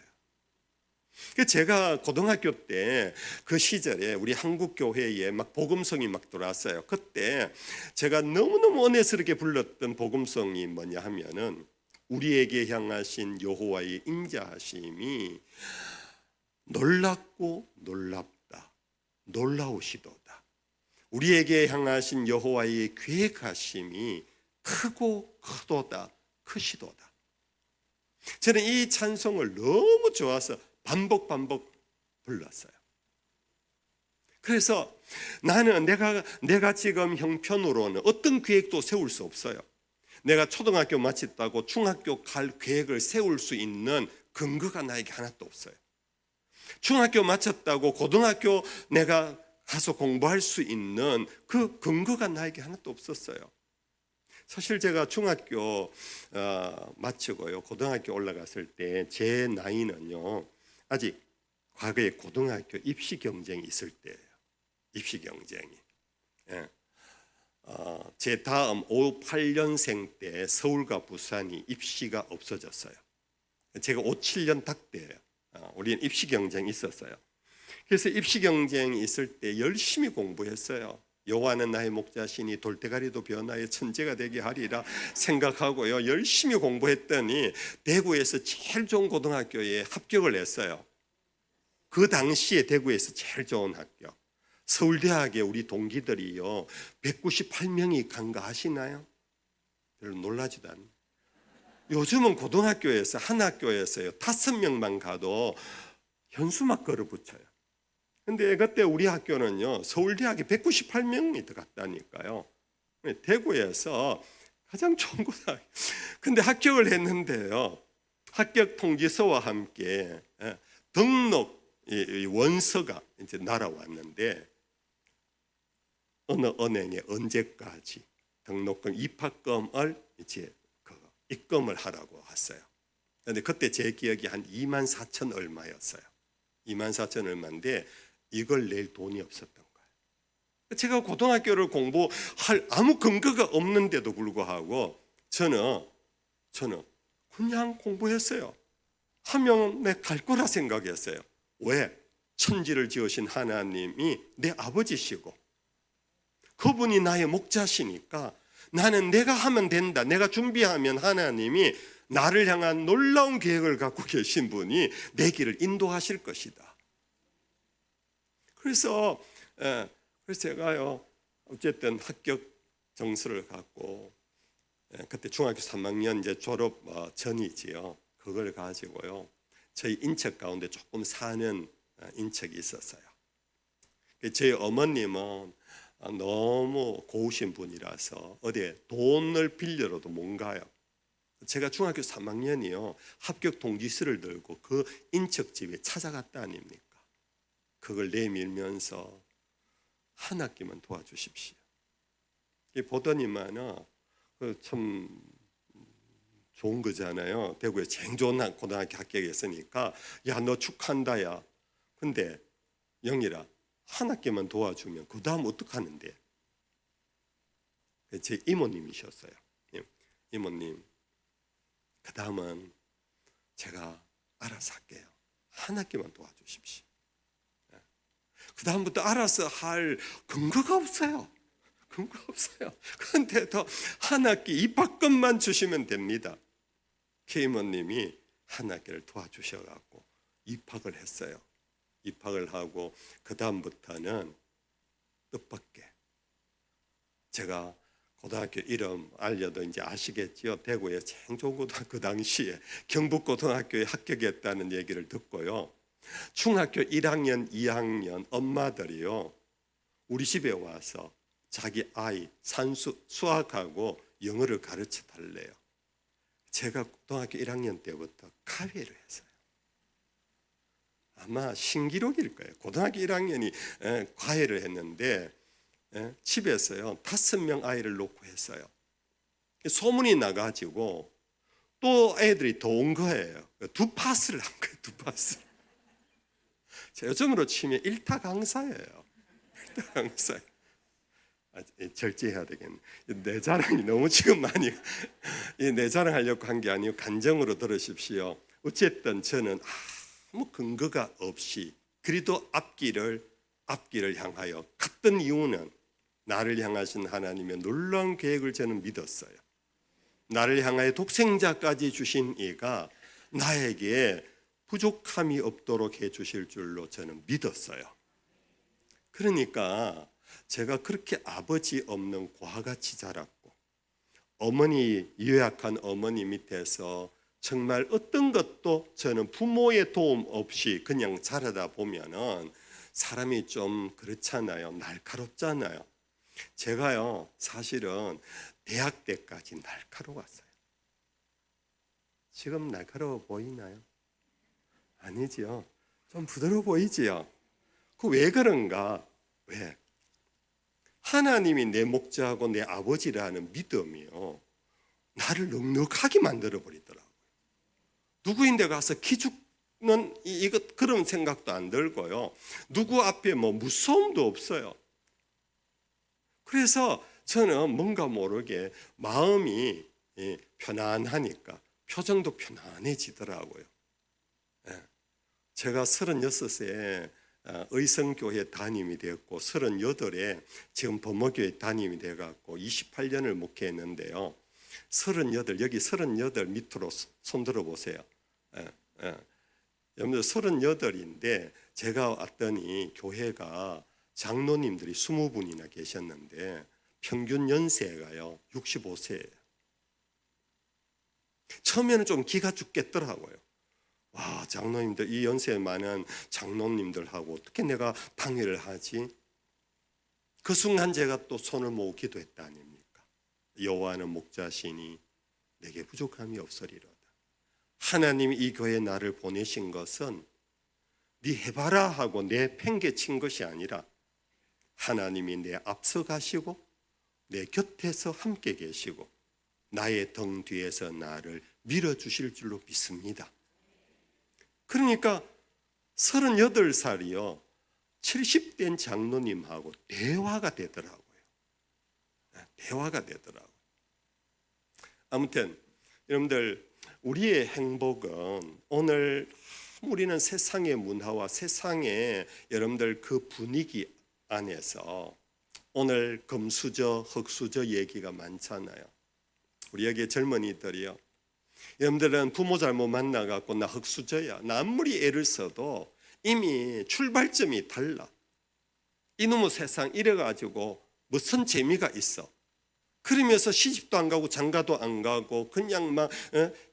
제가 고등학교 때 그 시절에 우리 한국 교회에 막 복음성이 막 들어왔어요. 그때 제가 너무너무 은혜스럽게 불렀던 복음성이 뭐냐 하면은 우리에게 향하신 여호와의 인자하심이 놀랍고 놀랍다, 놀라우시도다. 우리에게 향하신 여호와의 계획하심이 크고 크도다 크시도다. 저는 이 찬송을 너무 좋아서 반복 불렀어요. 그래서 나는 내가 지금 형편으로는 어떤 계획도 세울 수 없어요. 내가 초등학교 마쳤다고 중학교 갈 계획을 세울 수 있는 근거가 나에게 하나도 없어요. 중학교 마쳤다고 고등학교 내가 가서 공부할 수 있는 그 근거가 나에게 하나도 없었어요. 사실 제가 중학교 마치고요 고등학교 올라갔을 때 제 나이는요 아직 과거에 고등학교 입시 경쟁이 있을 때예요. 입시 경쟁이. 예. 제 다음 5, 8년생 때 서울과 부산이 입시가 없어졌어요. 제가 5, 7년 딱 때예요. 우리는 입시 경쟁이 있었어요. 그래서 입시 경쟁이 있을 때 열심히 공부했어요. 여호와는 나의 목자시니 돌대가리도 변화의 천재가 되게 하리라 생각하고요 열심히 공부했더니 대구에서 제일 좋은 고등학교에 합격을 했어요. 그 당시에 대구에서 제일 좋은 학교 서울대학에 우리 동기들이요 198명이 간 거 아시나요? 별로 놀라지도 않아요. 요즘은 고등학교에서 한 학교에서요 5명만 가도 현수막 걸어 붙여요. 근데 그때 우리 학교는요 서울대학에 198명이 들어갔다니까요. 대구에서 가장 좋은 고등학교. 근데 합격을 했는데요 합격 통지서와 함께 등록 원서가 이제 날아왔는데 어느 은행에 언제까지 등록금 입학금을 이제 입금을 하라고 했어요. 그런데 그때 제 기억이 한 24,000 얼마였어요. 24,000 얼마인데 이걸 낼 돈이 없었던 거예요. 제가 고등학교를 공부할 아무 근거가 없는데도 불구하고 저는 그냥 공부했어요. 하면 갈 거라 생각했어요. 왜? 천지를 지으신 하나님이 내 아버지시고 그분이 나의 목자시니까 나는 내가 하면 된다. 내가 준비하면 하나님이 나를 향한 놀라운 계획을 갖고 계신 분이 내 길을 인도하실 것이다. 그래서 제가요 어쨌든 합격 정서를 갖고 그때 중학교 3학년 이제 졸업 전이지요. 그걸 가지고요 저희 인척 가운데 조금 사는 인척이 있었어요. 저희 어머님은 너무 고우신 분이라서 어디에 돈을 빌려로도 못 가요. 제가 중학교 3학년이요 합격 통지서를 들고 그 인척 집에 찾아갔다 아닙니까? 그걸 내밀면서 한 학기만 도와주십시오. 보더니만은 참 좋은 거잖아요. 대구에 제일 좋은 고등학교 합격했으니까 야 너 축하한다 야. 근데 영일아 한 학기만 도와주면 그 다음 어떡하는데? 제 이모님이셨어요. 이모님 그 다음은 제가 알아서 할게요. 한 학기만 도와주십시오. 그 다음부터 알아서 할 근거가 없어요. 근거 없어요. 그런데도 한 학기 입학금만 주시면 됩니다. 이모님이 한 학기를 도와주셔갖고 입학을 했어요. 입학을 하고 그 다음부터는 뜻밖의 제가 고등학교 이름 알려도 이제 아시겠죠. 대구의 제일 좋은 고등학교 그 당시에 경북고등학교에 합격했다는 얘기를 듣고요. 중학교 1학년, 2학년 엄마들이요 우리 집에 와서 자기 아이 산수, 수학하고 영어를 가르쳐 달래요. 제가 고등학교 1학년 때부터 가회를 했어요. 아마 신기록일 거예요. 고등학교 1학년이 과외를 했는데 집에서요 5명 아이를 놓고 했어요. 소문이 나가지고 또 애들이 더 온 거예요. 2파스를 한 거예요. 2파스. 요즘으로 치면 1타 강사예요. 1타 강사. 절제해야 되겠네. 내 자랑이 너무 지금 많이 내 자랑하려고 한 게 아니고 간정으로 들으십시오. 어쨌든 저는 아무 근거가 없이 그래도 앞길을 향하여 갔던 이유는 나를 향하신 하나님의 놀라운 계획을 저는 믿었어요. 나를 향하여 독생자까지 주신 이가 나에게 부족함이 없도록 해주실 줄로 저는 믿었어요. 그러니까 제가 그렇게 아버지 없는 고아같이 자랐고 어머니, 유약한 어머니 밑에서 정말 어떤 것도 저는 부모의 도움 없이 그냥 자라다 보면은 사람이 좀 그렇잖아요. 날카롭잖아요. 제가요, 사실은 대학 때까지 날카로웠어요. 지금 날카로워 보이나요? 아니지요. 좀 부드러워 보이지요. 그 왜 그런가? 왜? 하나님이 내 목자하고 내 아버지라는 믿음이요, 나를 넉넉하게 만들어 버리더라고요. 누구인데 가서 기죽는 이것 그런 생각도 안 들고요. 누구 앞에 뭐 무서움도 없어요. 그래서 저는 뭔가 모르게 마음이 편안하니까 표정도 편안해지더라고요. 제가 36세 의성교회 담임이 되었고 38에 지금 범어교회 담임이 되어갖고 28년을 목회했는데요. 38, 여기 38 밑으로 손 들어보세요. 여러분들 38인데 제가 왔더니 교회가 장로님들이 20분이나 계셨는데 평균 연세가요 65세예요. 처음에는 좀 기가 죽겠더라고요. 와, 장로님들, 이 연세 많은 장로님들하고 어떻게 내가 방해를 하지? 그 순간 제가 또 손을 모으고 기도했다 아닙니까? 여호와는 목자시니 내게 부족함이 없으리로다. 하나님이 이 교회에 나를 보내신 것은 네 해봐라 하고 내 팽개친 것이 아니라 하나님이 내 앞서 가시고 내 곁에서 함께 계시고 나의 등 뒤에서 나를 밀어주실 줄로 믿습니다. 그러니까 38살이요 70된 장로님하고 대화가 되더라고요. 대화가 되더라고요. 아무튼 여러분들, 우리의 행복은 오늘 우리는 세상의 문화와 세상의 여러분들 그 분위기 안에서 오늘 금수저, 흙수저 얘기가 많잖아요. 우리 여기 젊은이들이요, 여러분들은 부모 잘못 만나갖고 나 흙수저야, 나 아무리 애를 써도 이미 출발점이 달라. 이놈의 세상 이래가지고 무슨 재미가 있어. 그러면서 시집도 안 가고 장가도 안 가고 그냥 막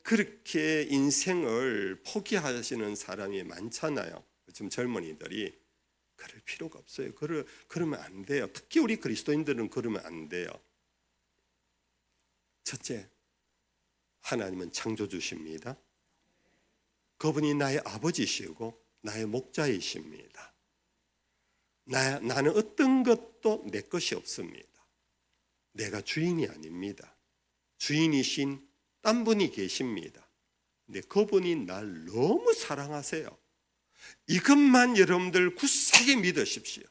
그렇게 인생을 포기하시는 사람이 많잖아요. 지금 젊은이들이. 그럴 필요가 없어요. 그러면 안 돼요. 특히 우리 그리스도인들은 그러면 안 돼요. 첫째, 하나님은 창조주십니다. 그분이 나의 아버지시고 나의 목자이십니다. 나는 어떤 것도 내 것이 없습니다. 내가 주인이 아닙니다. 주인이신 딴 분이 계십니다. 근데 그분이 날 너무 사랑하세요. 이것만 여러분들 굳세게 믿으십시오.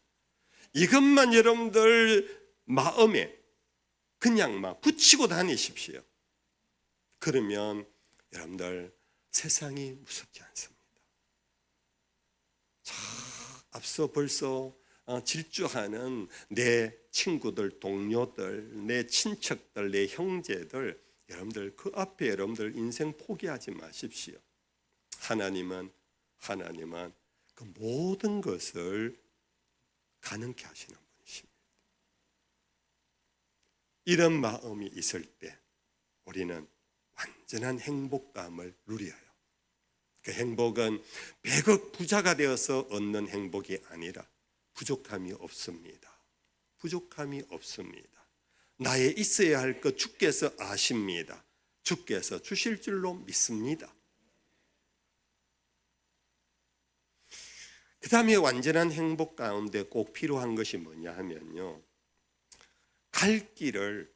이것만 여러분들 마음에 그냥 막 붙이고 다니십시오. 그러면 여러분들 세상이 무섭지 않습니다. 앞서 벌써 질주하는 내 친구들, 동료들, 내 친척들, 내 형제들, 여러분들 그 앞에 여러분들 인생 포기하지 마십시오. 하나님은 그 모든 것을 가능케 하시는 분이십니다. 이런 마음이 있을 때 우리는 완전한 행복감을 누려요. 그 행복은 100억 부자가 되어서 얻는 행복이 아니라 부족함이 없습니다. 부족함이 없습니다. 나의 있어야 할 것 주께서 아십니다. 주께서 주실 줄로 믿습니다. 그 다음에 완전한 행복 가운데 꼭 필요한 것이 뭐냐 하면요, 갈 길을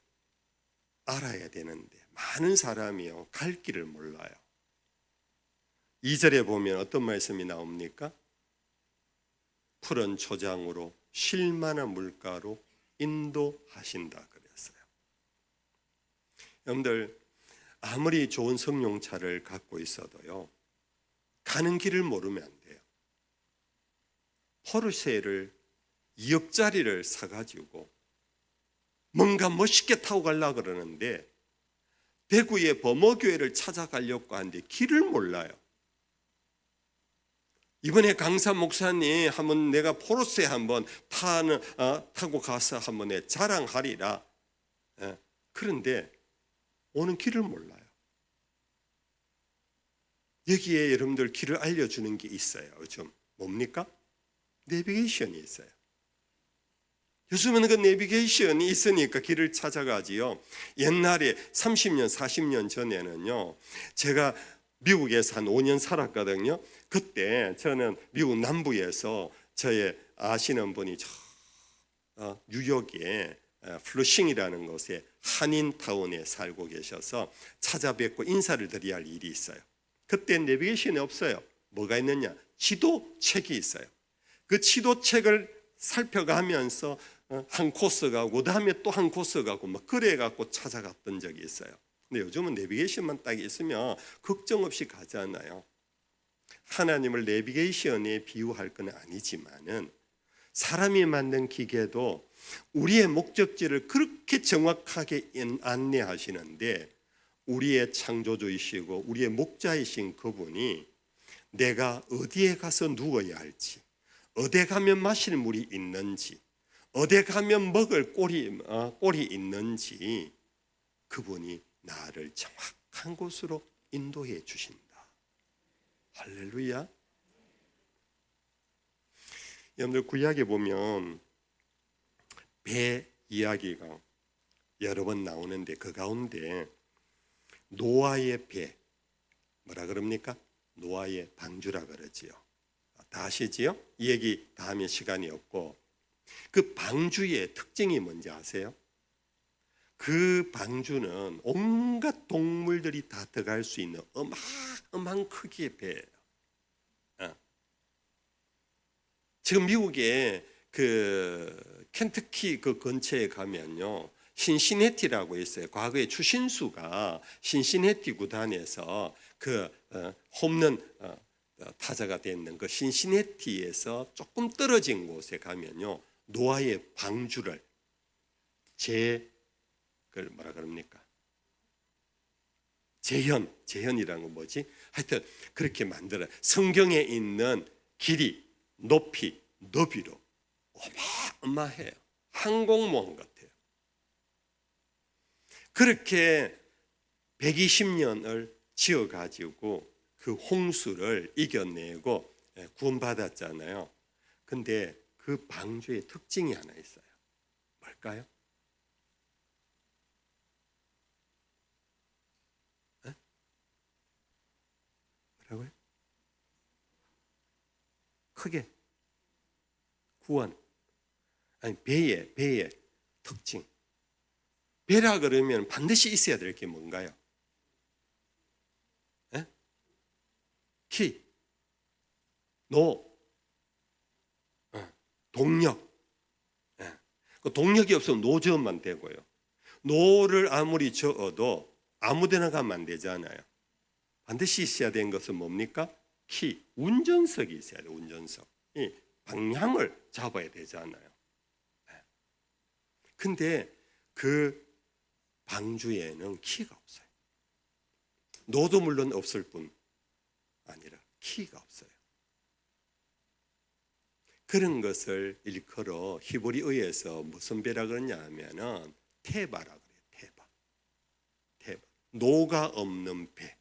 알아야 되는데 많은 사람이요 갈 길을 몰라요. 2절에 보면 어떤 말씀이 나옵니까? 푸른 초장으로 쉴만한 물가로 인도하신다 그랬어요. 여러분들, 아무리 좋은 성령차를 갖고 있어도요 가는 길을 모르면 안 돼요. 포르쉐를 2억짜리를 사가지고 뭔가 멋있게 타고 가려고 그러는데 대구의 범어교회를 찾아가려고 하는데 길을 몰라요. 이번에 강사 목사님 한번 내가 포르쉐 한번 타고 가서 한번 내 자랑하리라. 예. 그런데 오는 길을 몰라요. 여기에 여러분들 길을 알려주는 게 있어요. 요즘 뭡니까? 내비게이션이 있어요. 요즘은 그 내비게이션이 있으니까 길을 찾아가지요. 옛날에 30년, 40년 전에는요, 제가 미국에서 한 5년 살았거든요. 그때 저는 미국 남부에서 저의 아시는 분이 뉴욕의 플러싱이라는 곳에 한인타운에 살고 계셔서 찾아뵙고 인사를 드려야 할 일이 있어요. 그때 내비게이션이 없어요. 뭐가 있느냐? 지도책이 있어요. 그 지도책을 살펴가면서 한 코스 가고 그다음에 또 한 코스 가고 막 그래 갖고 찾아갔던 적이 있어요. 근데 요즘은 내비게이션만 딱 있으면 걱정 없이 가잖아요. 하나님을 내비게이션에 비유할 건 아니지만은 사람이 만든 기계도 우리의 목적지를 그렇게 정확하게 안내하시는데 우리의 창조주이시고 우리의 목자이신 그분이 내가 어디에 가서 누워야 할지, 어디에 가면 마실 물이 있는지, 어디에 가면 먹을 꼴이 있는지 그분이 나를 정확한 곳으로 인도해 주신다. 할렐루야. 여러분들 구약에 보면 배 이야기가 여러 번 나오는데 그 가운데 노아의 배, 뭐라 그럽니까? 노아의 방주라 그러지요. 다 아시지요? 이 얘기 다음에 시간이 없고, 그 방주의 특징이 뭔지 아세요? 그 방주는 온갖 동물들이 다 들어갈 수 있는 어마어마한 크기의 배예요. 지금 미국에 그 켄터키 그 근처에 가면요, 신시내티라고 있어요. 과거에 추신수가 신시내티 구단에서 그 홈런 타자가 됐는 그 신시내티에서 조금 떨어진 곳에 가면요, 노아의 방주를 그걸 뭐라 그럽니까? 재현이라는 건 뭐지? 하여튼 그렇게 만들어 성경에 있는 길이, 높이, 너비로 어마어마해요. 항공모함 같아요. 그렇게 120년을 지어가지고 그 홍수를 이겨내고 구원받았잖아요. 근데 그 방주의 특징이 하나 있어요. 뭘까요? 뭐라고요? 크게 구원. 아니 배의 특징. 배라 그러면 반드시 있어야 될 게 뭔가요? 키, 동력. 그 동력이 없으면 노저만 되고요. 노를 아무리 저어도 아무데나 가면 안 되잖아요. 반드시 있어야 되는 것은 뭡니까? 키, 운전석이 있어야 돼요. 운전석. 이 방향을 잡아야 되잖아요. 근데 그 방주에는 키가 없어요. 노도 물론 없을 뿐 아니라 키가 없어요. 그런 것을 일컬어 히브리어에서 무슨 배라 그러냐 하면은 테바라 그래요. 테바. 노가 없는 배.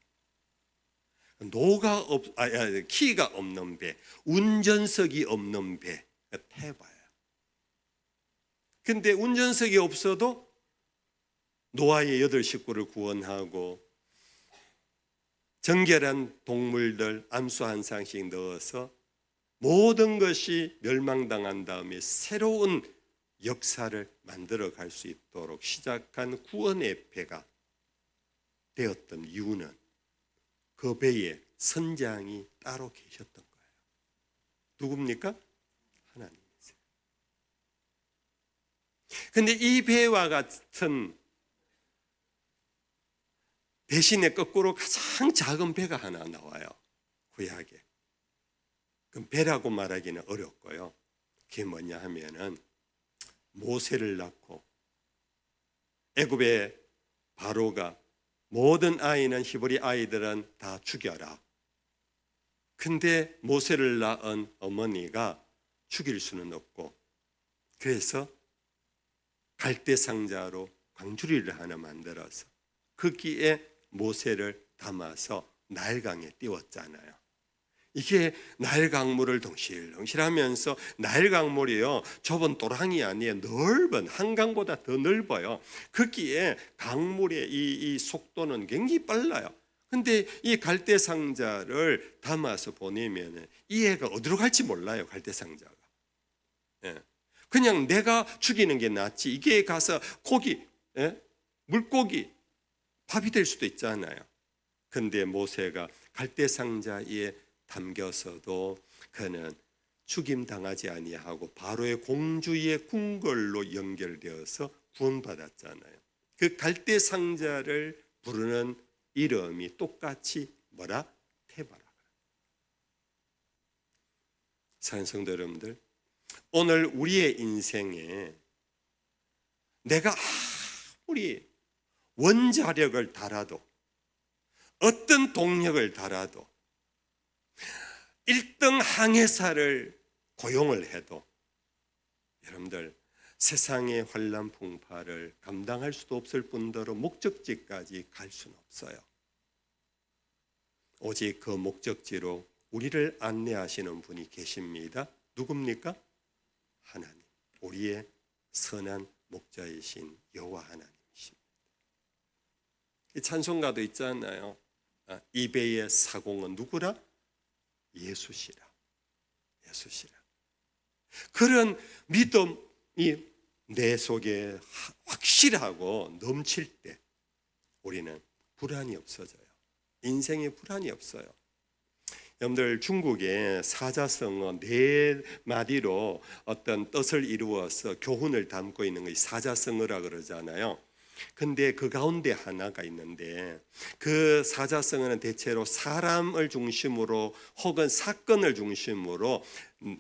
키가 없는 배, 운전석이 없는 배, 테바예요. 근데 운전석이 없어도 노아의 8 식구를 구원하고 정결한 동물들 암수 한 쌍씩 넣어서 모든 것이 멸망당한 다음에 새로운 역사를 만들어 갈 수 있도록 시작한 구원의 배가 되었던 이유는 그 배에 선장이 따로 계셨던 거예요. 누굽니까? 하나님이세요. 그런데 이 배와 같은 대신에 거꾸로 가장 작은 배가 하나 나와요. 구약에. 그럼 배라고 말하기는 어렵고요. 그게 뭐냐 하면은 모세를 낳고 애굽의 바로가 모든 아이는 히브리 아이들은 다 죽여라. 근데 모세를 낳은 어머니가 죽일 수는 없고, 그래서 갈대 상자로 광주리를 하나 만들어서 거기에 모세를 담아서 나일강에 띄웠잖아요. 이게 나일 강물을 동실동실하면서, 나일 강물이요 좁은 또랑이 아니에요. 넓은 한강보다 더 넓어요. 거기에 강물의 이 속도는 굉장히 빨라요. 근데 이 갈대 상자를 담아서 보내면 이 애가 어디로 갈지 몰라요. 갈대 상자가. 예. 그냥 내가 죽이는 게 낫지, 이게 가서 고기, 물고기, 밥이 될 수도 있잖아요. 근데 모세가 갈대 상자에 담겨서도 그는 죽임당하지 아니하고 바로의 공주의 궁궐로 연결되어서 구원받았잖아요. 그 갈대 상자를 부르는 이름이 똑같이 뭐라? 테바라. 사랑하는 성도 여러분들, 오늘 우리의 인생에 내가 아무리 원자력을 달아도, 어떤 동력을 달아도, 1등 항해사를 고용을 해도 여러분들 세상의 환난 풍파를 감당할 수도 없을 뿐더러 목적지까지 갈 수는 없어요. 오직 그 목적지로 우리를 안내하시는 분이 계십니다. 누굽니까? 하나님, 우리의 선한 목자이신 여호와 하나님이십니다. 이 찬송가도 있잖아요. 이 배의 사공은 누구라? 예수시라. 예수시라. 그런 믿음이 내 속에 확실하고 넘칠 때 우리는 불안이 없어져요. 인생에 불안이 없어요. 여러분들, 중국의 사자성어 4마디로 어떤 뜻을 이루어서 교훈을 담고 있는 것이 사자성어라 그러잖아요. 근데 그 가운데 하나가 있는데, 그 사자성어는 대체로 사람을 중심으로 혹은 사건을 중심으로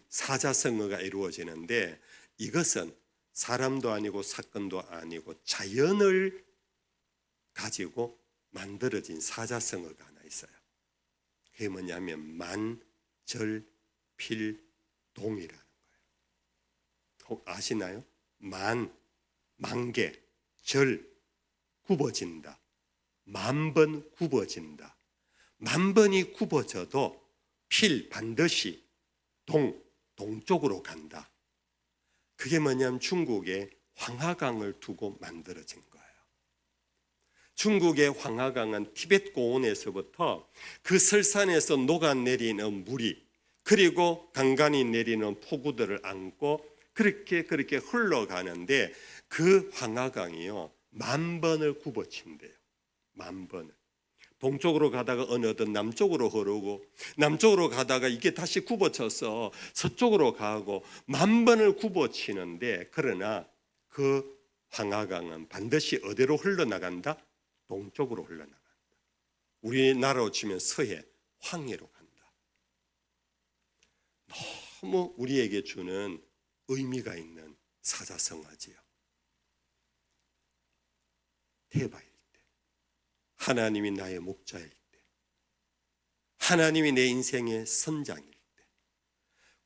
사자성어가 이루어지는데, 이것은 사람도 아니고 사건도 아니고 자연을 가지고 만들어진 사자성어가 하나 있어요. 그게 뭐냐면 만절필동이라는 거예요. 혹 아시나요? 만개, 절 굽어진다. 10,000번 굽어진다. 10,000번이 굽어져도 필 반드시 동쪽으로 간다. 그게 뭐냐면 중국의 황하강을 두고 만들어진 거예요. 중국의 황하강은 티베트 고원에서부터 그 설산에서 녹아내리는 물이, 그리고 간간히 내리는 폭우들을 안고 그렇게 흘러가는데, 그 황하강이요 10,000번을 굽어친대요. 10,000번을. 동쪽으로 가다가 어느덧 남쪽으로 흐르고, 남쪽으로 가다가 이게 다시 굽어쳐서 서쪽으로 가고 10,000번을 굽어치는데, 그러나 그 황하강은 반드시 어디로 흘러나간다? 동쪽으로 흘러나간다. 우리나라로 치면 서해, 황해로 간다. 너무 우리에게 주는 의미가 있는 사자성어지요. 대바일 때, 하나님이 나의 목자일 때, 하나님이 내 인생의 선장일 때,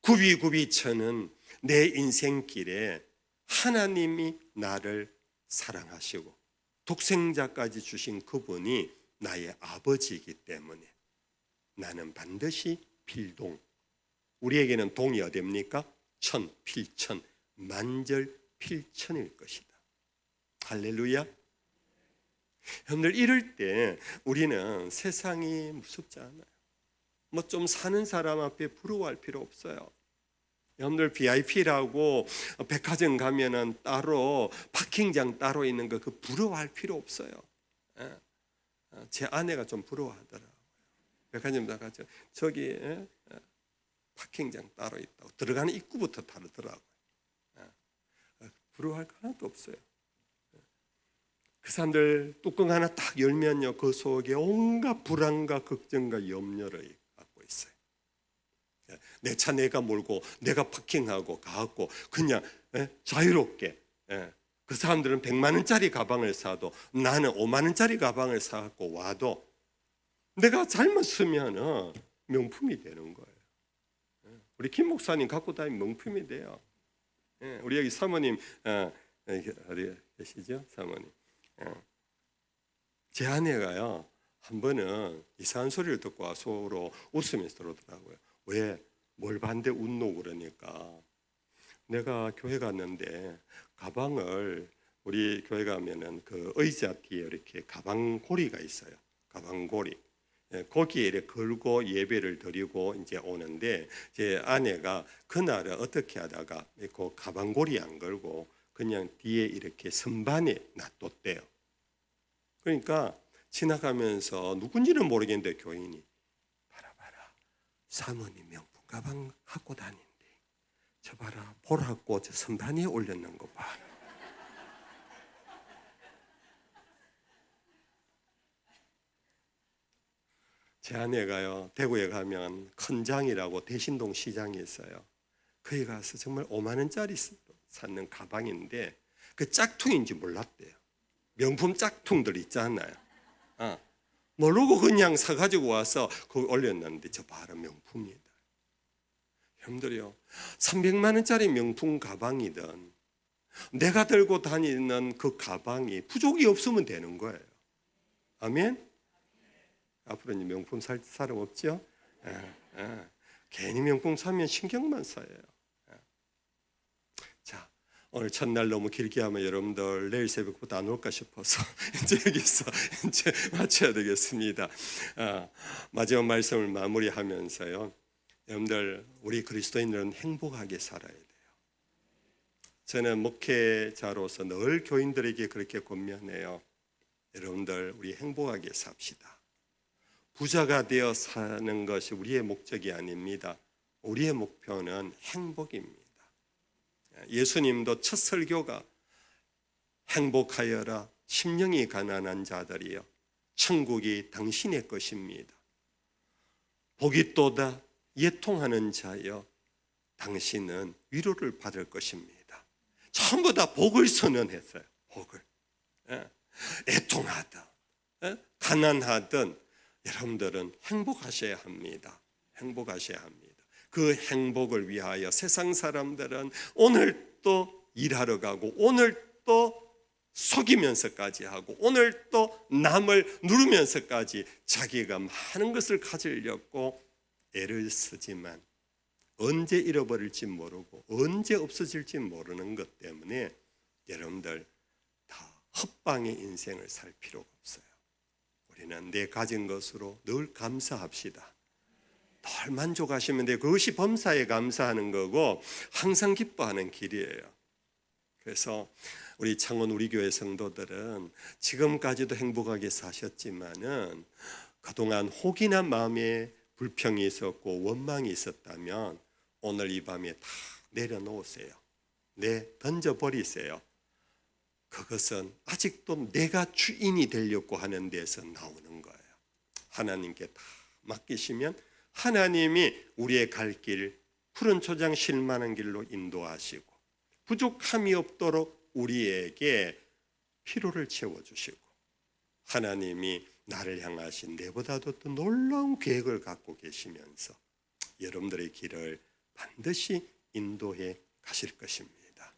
굽이굽이 쳐는 내 인생길에 하나님이 나를 사랑하시고 독생자까지 주신 그분이 나의 아버지이기 때문에 나는 반드시 필동, 우리에게는 동이 어디입니까? 천, 필천, 만절필천일 것이다. 할렐루야. 여러분들, 이럴 때 우리는 세상이 무섭지 않아요. 뭐 좀 사는 사람 앞에 부러워할 필요 없어요. 여러분들, VIP라고 백화점 가면은 따로 파킹장 따로 있는 거, 그 부러워할 필요 없어요. 제 아내가 좀 부러워하더라고요. 백화점 나가죠. 저기 파킹장 따로 있다고, 들어가는 입구부터 다르더라고요. 부러워할 거 하나도 없어요. 그 사람들 뚜껑 하나 딱 열면요, 그 속에 온갖 불안과 걱정과 염려를 갖고 있어요. 내 차 내가 몰고 내가 파킹하고 가고 그냥 자유롭게. 그 사람들은 100만 원짜리 가방을 사도 나는 5만 원짜리 가방을 사갖고 와도 내가 잘못 쓰면은 명품이 되는 거예요. 우리 김 목사님 갖고 다니면 명품이 돼요. 우리 여기 사모님 어디 계시죠? 사모님. 제 아내가요, 한 번은 이상한 소리를 듣고 속으로 웃으면서 들어오더라고요. 왜? 뭘 반대 웃노 그러니까 내가 교회 갔는데 가방을, 우리 교회 가면은 그 의자 뒤에 이렇게 가방고리가 있어요. 가방고리. 거기에 이렇게 걸고 예배를 드리고 이제 오는데 제 아내가 그날은 어떻게 하다가 그 가방고리 안 걸고 그냥 뒤에 이렇게 선반에 놔뒀대요. 그러니까 지나가면서 누군지는 모르겠는데 교인이 봐라 사모님 명품 가방 갖고 다닌대. 저 봐라 보라고 저 선반 위에 올렸는 거 봐. 제 아내가요 대구에 가면 큰장이라고 대신동 시장이 있어요. 거기 가서 정말 5만 원짜리 사는 가방인데 그 짝퉁인지 몰랐대요. 명품 짝퉁들 있잖아요. 모르고 그냥 사가지고 와서 거기 올렸는데 저 봐라 명품이다. 여러분들이요 300만 원짜리 명품 가방이든 내가 들고 다니는 그 가방이 부족이 없으면 되는 거예요. 아멘. 앞으로는 명품 살 사람 없죠? 괜히 명품 사면 신경만 써요. 자, 오늘 첫날 너무 길게 하면 여러분들 내일 새벽부터 안 올까 싶어서 이제 여기서 이제 마쳐야 되겠습니다. 마지막 말씀을 마무리하면서요, 여러분들 우리 그리스도인들은 행복하게 살아야 돼요. 저는 목회자로서 늘 교인들에게 그렇게 권면해요. 여러분들 우리 행복하게 삽시다. 부자가 되어 사는 것이 우리의 목적이 아닙니다. 우리의 목표는 행복입니다. 예수님도 첫 설교가 행복하여라 심령이 가난한 자들이여 천국이 당신의 것입니다. 복이 또다 예통하는 자여 당신은 위로를 받을 것입니다. 전부 다 복을 선언했어요. 복을. 애통하든 가난하든 여러분들은 행복하셔야 합니다. 행복하셔야 합니다. 그 행복을 위하여 세상 사람들은 오늘 또 일하러 가고 오늘 또 속이면서까지 하고 오늘 또 남을 누르면서까지 자기가 많은 것을 가지려고 애를 쓰지만 언제 잃어버릴지 모르고 언제 없어질지 모르는 것 때문에 여러분들 다 헛방의 인생을 살 필요가 없어요. 우리는 내 가진 것으로 늘 감사합시다. 늘 만족하시면 돼요. 그것이 범사에 감사하는 거고 항상 기뻐하는 길이에요. 그래서 우리 창원 우리 교회 성도들은 지금까지도 행복하게 사셨지만은 그동안 혹이나 마음에 불평이 있었고 원망이 있었다면 오늘 이 밤에 다 내려놓으세요. 던져버리세요. 그것은 아직도 내가 주인이 되려고 하는 데서 나오는 거예요. 하나님께 다 맡기시면 하나님이 우리의 갈 길 푸른 초장 실만한 길로 인도하시고 부족함이 없도록 우리에게 필요를 채워주시고 하나님이 나를 향하신 내보다도 더 놀라운 계획을 갖고 계시면서 여러분들의 길을 반드시 인도해 가실 것입니다.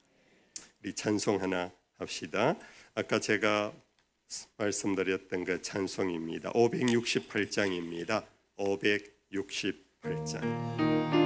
우리 찬송 하나 합시다. 아까 제가 말씀드렸던 그 찬송입니다. 568장입니다. 568장.